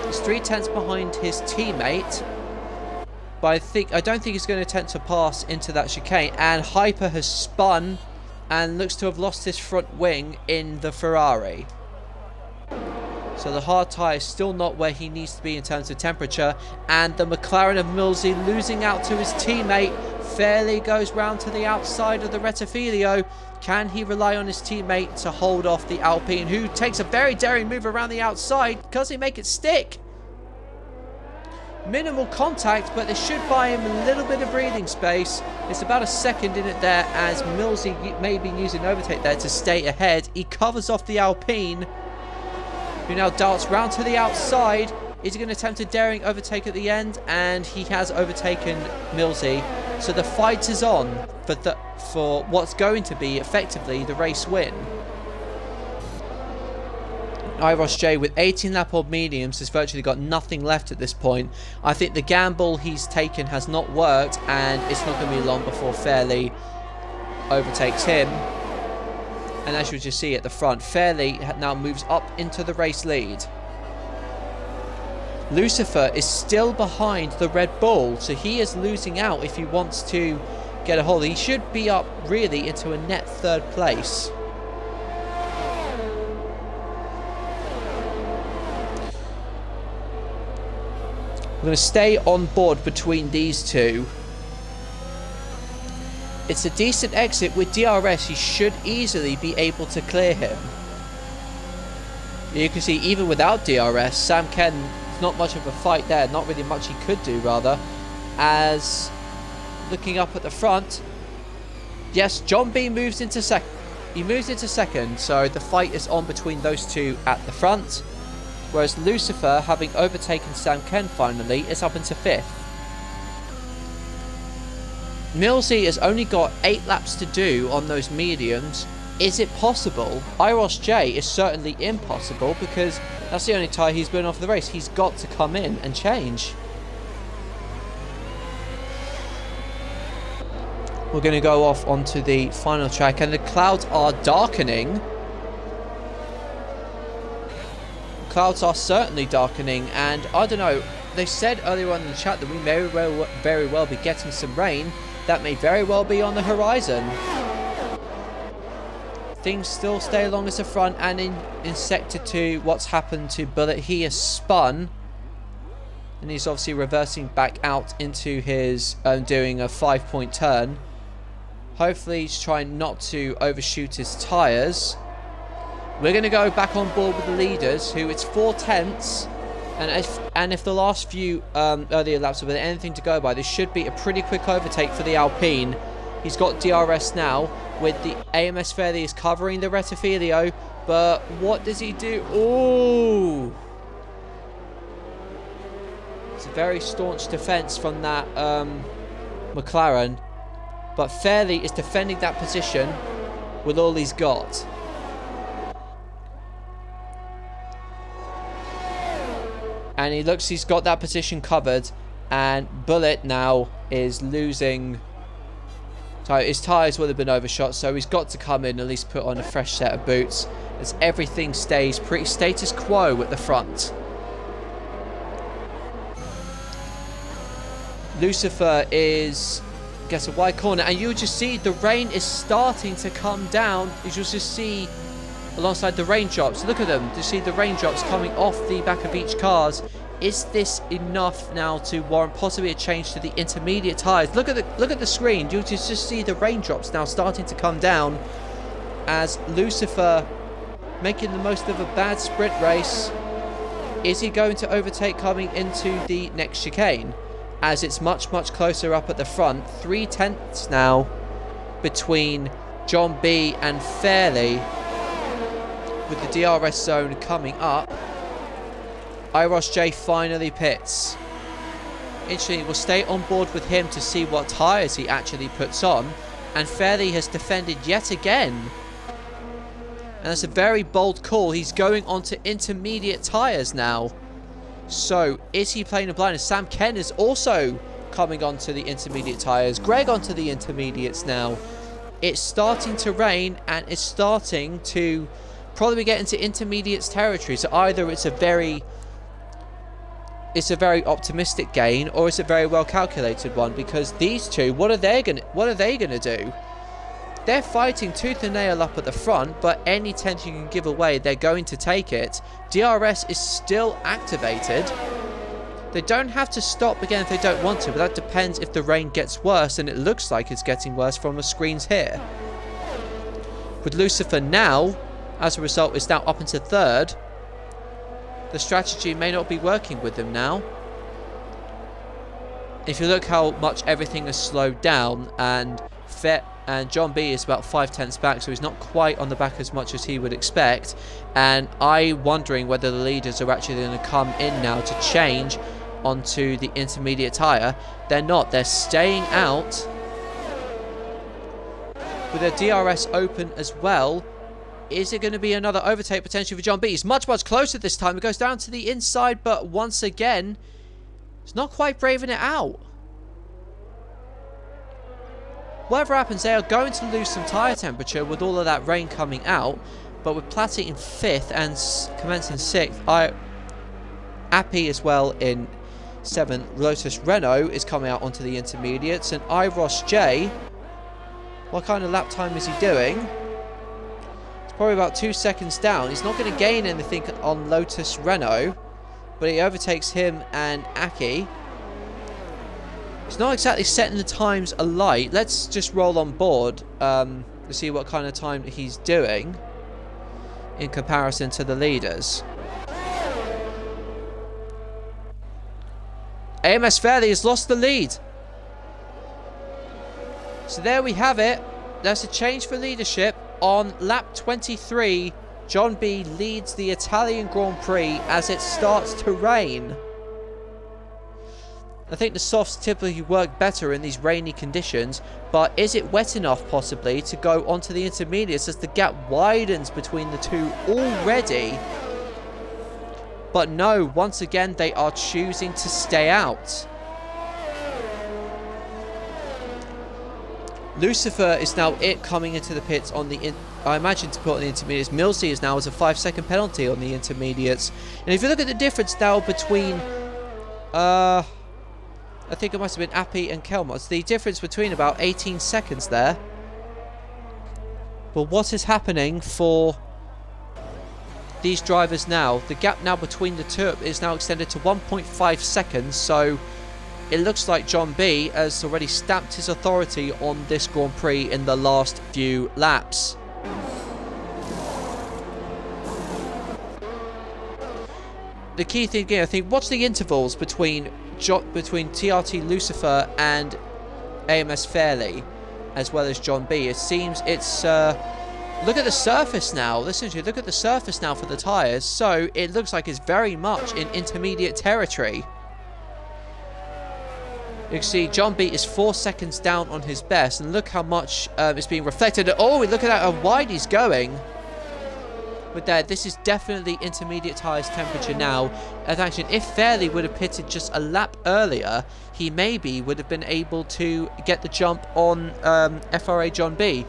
is 0.3 behind his teammate, but I don't think he's going to attempt to pass into that chicane, and Hyper has spun and looks to have lost his front wing in the Ferrari. So the hard tyre is still not where he needs to be in terms of temperature. And the McLaren of Millsy losing out to his teammate. Fairley goes round to the outside of the Rettifilio. Can he rely on his teammate to hold off the Alpine, who takes a very daring move around the outside? Does he make it stick? Minimal contact, but this should buy him a little bit of breathing space. It's about a second in it there, as Millsy may be using overtake there to stay ahead. He covers off the Alpine, who now darts round to the outside. Is he going to attempt a daring overtake at the end? And he has overtaken Millsy. So the fight is on for what's going to be effectively the race win. IIRL with 18 lap old mediums has virtually got nothing left at this point. I think the gamble he's taken has not worked, and it's not going to be long before Fairley overtakes him. And as you just see at the front, Fairley now moves up into the race lead. Lucifer is still behind the Red Bull, so he is losing out if he wants to get a hold. He should be up really into a net 3rd place. We're going to stay on board between these two. It's a decent exit with DRS. He should easily be able to clear him. You can see even without DRS, Sam Ken not much of a fight there. Not really much he could do, rather. As looking up at the front, yes, John B moves into second. He moves into second, so the fight is on between those two at the front. Whereas Lucifer, having overtaken Sam Ken finally, is up into 5th. Millsy has only got 8 laps to do on those mediums. Is it possible? IIRL J is certainly impossible, because that's the only tyre he's been off the race. He's got to come in and change. We're going to go off onto the final track, and the clouds are darkening. Clouds are certainly darkening, and I don't know, they said earlier on in the chat that we may very well be getting some rain. That may very well be on the horizon. Things still stay along as the front, and in Sector 2, what's happened to Bullet? He has spun, and he's obviously reversing back out into his doing a 5-point turn. Hopefully he's trying not to overshoot his tyres. We're going to go back on board with the leaders, who it's 4 tenths. And if the last few earlier laps have been anything to go by, this should be a pretty quick overtake for the Alpine. He's got DRS now, with the AMS Fairley is covering the Rettifilio. But what does he do? Ooh! It's a very staunch defence from that McLaren. But Fairley is defending that position with all he's got. And he looks, he's got that position covered. And Bullet now is losing. So his tyres would have been overshot. So he's got to come in, at least put on a fresh set of boots, as everything stays pretty status quo at the front. Lucifer gets a wide corner, and you'll just see the rain is starting to come down. You'll just see alongside the raindrops. Look at them. You see the raindrops coming off the back of each cars. Is this enough now to warrant possibly a change to the intermediate tyres? Look at the screen. You'll just see the raindrops now starting to come down, as Lucifer making the most of a bad sprint race. Is he going to overtake coming into the next chicane? As it's much closer up at the front. 3 tenths now between John B and Fairley, with the DRS zone coming up. IIRL J finally pits. Interesting, we'll stay on board with him to see what tyres he actually puts on. And Fairley has defended yet again. And that's a very bold call. He's going on to intermediate tyres now. So, is he playing a blinder? Sam Ken is also coming onto the intermediate tyres. Greg onto the intermediates now. It's starting to rain, and it's starting to probably get into intermediates territory. So either it's a very optimistic gain, or it's a very well calculated one, because these two, what are they gonna do? They're fighting tooth and nail up at the front, but any tenth you can give away, they're going to take it. DRS is still activated. They don't have to stop again if they don't want to, but that depends if the rain gets worse, and it looks like it's getting worse from the screens here. With Lucifer now, as a result, is now up into 3rd. The strategy may not be working with them now. If you look how much everything has slowed down, and John B is about 5 tenths back, so he's not quite on the back as much as he would expect. And I'm wondering whether the leaders are actually going to come in now to change onto the intermediate tyre. They're not. They're staying out with their DRS open as well. Is it going to be another overtake potentially for John B? He's much closer this time. It goes down to the inside, but once again, it's not quite braving it out. Whatever happens, they are going to lose some tyre temperature with all of that rain coming out. But with Platty in 5th and Commence in 6th, Appy as well in 7th. Lotus Renault is coming out onto the intermediates. And IIRL J, what kind of lap time is he doing? Probably about 2 seconds down. He's not going to gain anything on Lotus Renault, but he overtakes him and Aki. He's not exactly setting the times alight. Let's just roll on board to see what kind of time he's doing in comparison to the leaders. AMS Fairley has lost the lead. So there we have it. There's a change for leadership. On lap 23, John B leads the Italian Grand Prix as it starts to rain. I think the softs typically work better in these rainy conditions, but is it wet enough possibly to go onto the intermediates as the gap widens between the two already? But no, once again they are choosing to stay out. Lucifer is now coming into the pits on the I imagine to put on the intermediates. Millsy is now as a 5-second penalty on the intermediates. And if you look at the difference now between I think it must have been Appy and Kelmos. The difference between about 18 seconds there. But what is happening for these drivers now? The gap now between the two is now extended to 1.5 seconds. So it looks like John B has already stamped his authority on this Grand Prix in the last few laps. The key thing again, I think, what's the intervals between TRT Lucifer and AMS Fairley, as well as John B? It seems it's look at the surface now. Listen to you, look at the surface now for the tyres. So it looks like it's very much in intermediate territory. You can see John B is 4 seconds down on his best, and look how much is being reflected. Oh, look at how wide he's going. But there, this is definitely intermediate tyres temperature now. And actually, if Fairley would have pitted just a lap earlier, he maybe would have been able to get the jump on FRA John B.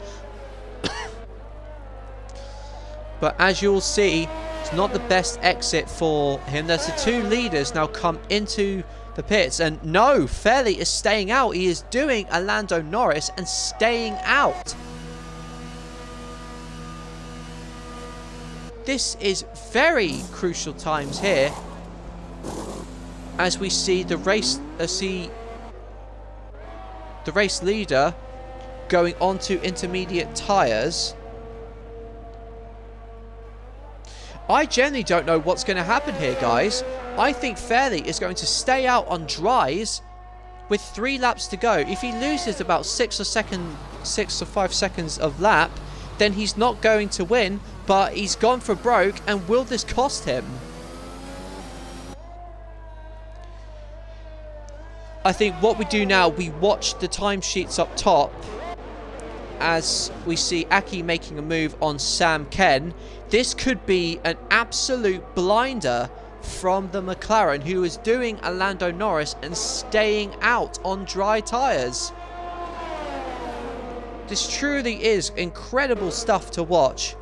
But as you'll see, it's not the best exit for him. There's the two leaders now come into the pits, and no, Fairley is staying out. He is doing a Lando Norris and staying out. This is very crucial times here, as we see the race leader going on to intermediate tyres. I generally don't know what's going to happen here, guys. I think Fairley is going to stay out on dries with 3 laps to go. If he loses about 6 or 5 seconds of lap, then he's not going to win, but he's gone for broke, and will this cost him? I think what we do now, we watch the timesheets up top as we see Aki making a move on Sam Ken. This could be an absolute blinder from the McLaren, who is doing a Lando Norris and staying out on dry tyres. This truly is incredible stuff to watch,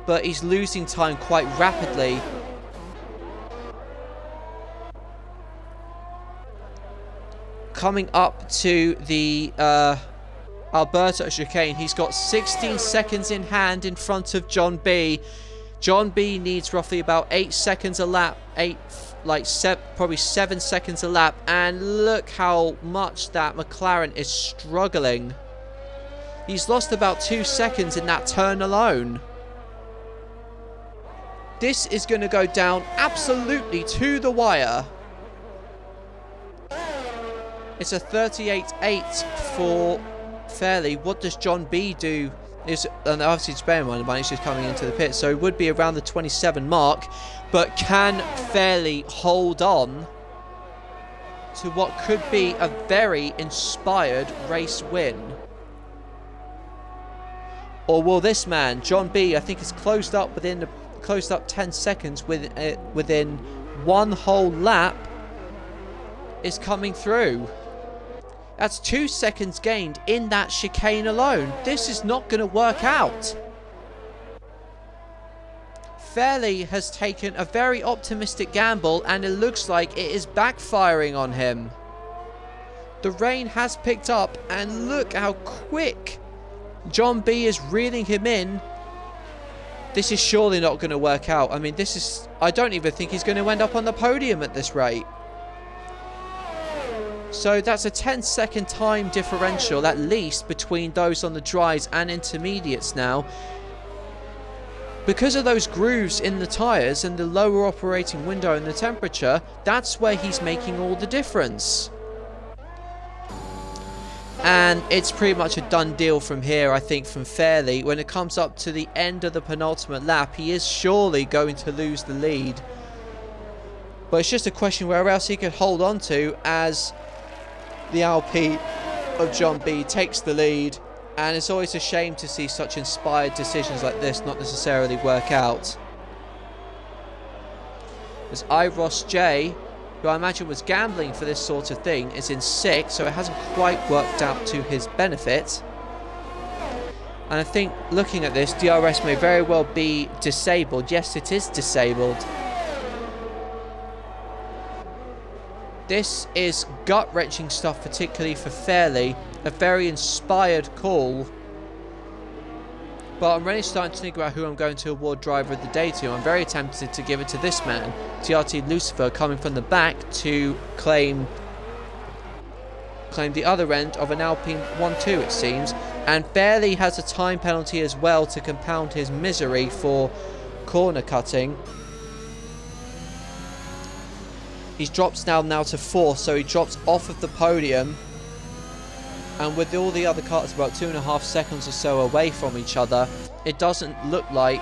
but he's losing time quite rapidly. Coming up to the Alberto chicane, he's got 16 seconds in hand in front of John B. John B needs roughly about 8 seconds a lap, probably 7 seconds a lap, and look how much that McLaren is struggling. He's lost about 2 seconds in that turn alone. This is going to go down absolutely to the wire. It's a 38.8 for Fairley. What does John B do? And obviously, it's bearing in mind, he's just coming into the pit, so it would be around the 27 mark. But can Fairley hold on to what could be a very inspired race win? Or will this man, John B, I think is closed up 10 seconds within one whole lap, is coming through. That's 2 seconds gained in that chicane alone. This is not going to work out. Fairley has taken a very optimistic gamble, and it looks like it is backfiring on him. The rain has picked up, and look how quick John B is reeling him in. This is surely not going to work out. I mean, I don't even think he's going to end up on the podium at this rate. So that's a 10-second time differential, at least, between those on the dries and intermediates now. because of those grooves in the tyres and the lower operating window and the temperature, that's where he's making all the difference. And it's pretty much a done deal from here, I think, from Fairley. When it comes up to the end of the penultimate lap, he is surely going to lose the lead. But it's just a question where else he could hold on to as the Alpine of John B takes the lead. And it's always a shame to see such inspired decisions like this not necessarily work out. As IIRL, who I imagine was gambling for this sort of thing, is in 6th, so it hasn't quite worked out to his benefit. And I think, looking at this, DRS may very well be disabled. Yes, it is disabled. This is gut-wrenching stuff, particularly for Fairley. A very inspired call. But I'm really starting to think about who I'm going to award Driver of the Day to. I'm very tempted to give it to this man, TRT Lucifer, coming from the back to claim the other end of an Alpine 1-2, it seems. And Fairley has a time penalty as well to compound his misery for corner cutting. He drops now to 4th, so he drops off of the podium. And with all the other cars about 2.5 seconds or so away from each other, it doesn't look like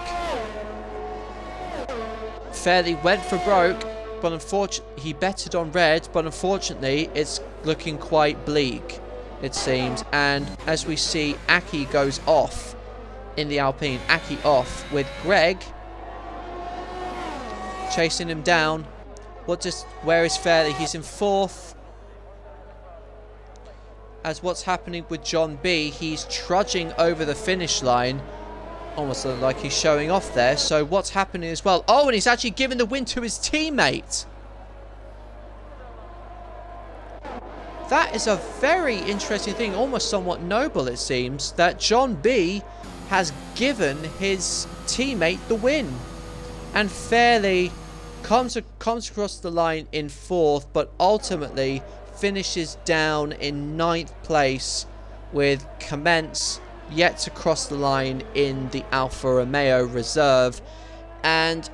Fairley went for broke, but unfortunately he betted on red, but unfortunately it's looking quite bleak, it seems. And as we see, Aki goes off in the Alpine. Aki off with Greg chasing him down. Where is Fairley? He's in 4th. As what's happening with John B, he's trudging over the finish line. Almost like he's showing off there. So what's happening as well? Oh, and he's actually given the win to his teammate. That is a very interesting thing, almost somewhat noble it seems, that John B has given his teammate the win. And Fairley comes across the line in 4th, but ultimately finishes down in 9th place, with Commence yet to cross the line in the Alfa Romeo reserve. And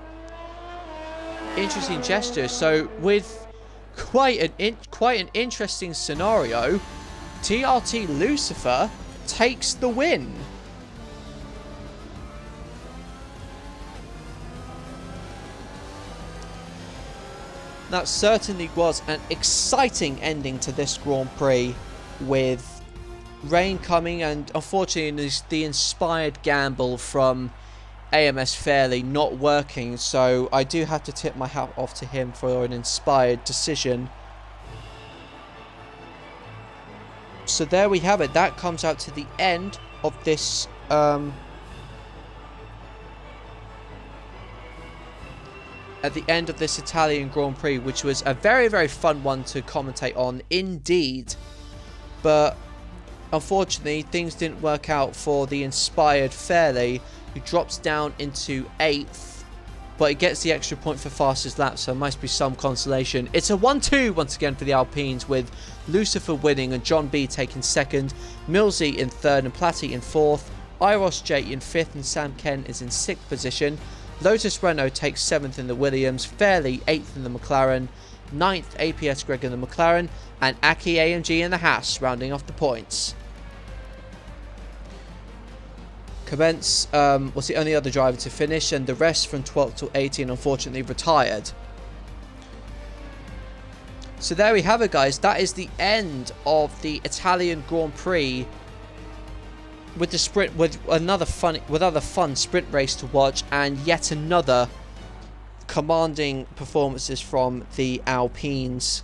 interesting gesture. So with quite an interesting scenario, TRT Lucifer takes the win. That certainly was an exciting ending to this Grand Prix, with rain coming and unfortunately the inspired gamble from AMS Fairley not working, so I do have to tip my hat off to him for an inspired decision. So there we have it. That comes out to the end of this at the end of this Italian Grand Prix, which was a very, very fun one to commentate on indeed. But unfortunately, things didn't work out for the inspired Fairley, who drops down into 8th. But he gets the extra point for fastest lap, so there must be some consolation. It's a 1-2 once again for the Alpines, with Lucifer winning and John B taking 2nd, Millsy in 3rd and Platty in 4th, IIRL in 5th and Sam Ken is in 6th position. Lotus Renault takes 7th in the Williams, Fairley 8th in the McLaren, 9th APS Greg in the McLaren, and Aki AMG in the Haas rounding off the points. Commence was the only other driver to finish, and the rest from 12th to 18 unfortunately retired. So there we have it, guys. That is the end of the Italian Grand Prix, with the sprint, with another fun sprint race to watch, and yet another commanding performances from the Alpines.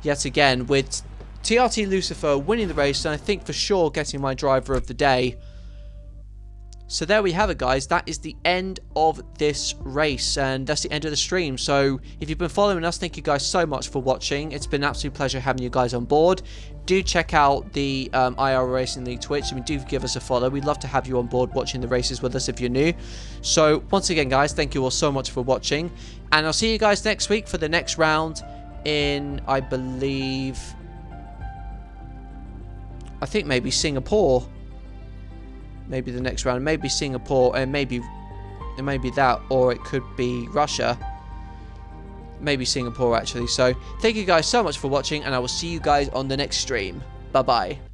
Yet again, with TRT Lucifer winning the race, and I think for sure getting my driver of the day. So there we have it, guys. That is the end of this race, and that's the end of the stream. So if you've been following us, thank you guys so much for watching. It's been an absolute pleasure having you guys on board. Do check out the IIRL Racing League Twitch. I mean, do give us a follow. We'd love to have you on board watching the races with us if you're new. So once again, guys, thank you all so much for watching, and I'll see you guys next week for the next round in, I think maybe Singapore. Maybe the next round, maybe Singapore, and maybe It may be that, or it could be Russia. Maybe Singapore, actually. So, thank you guys so much for watching, and I will see you guys on the next stream. Bye-bye.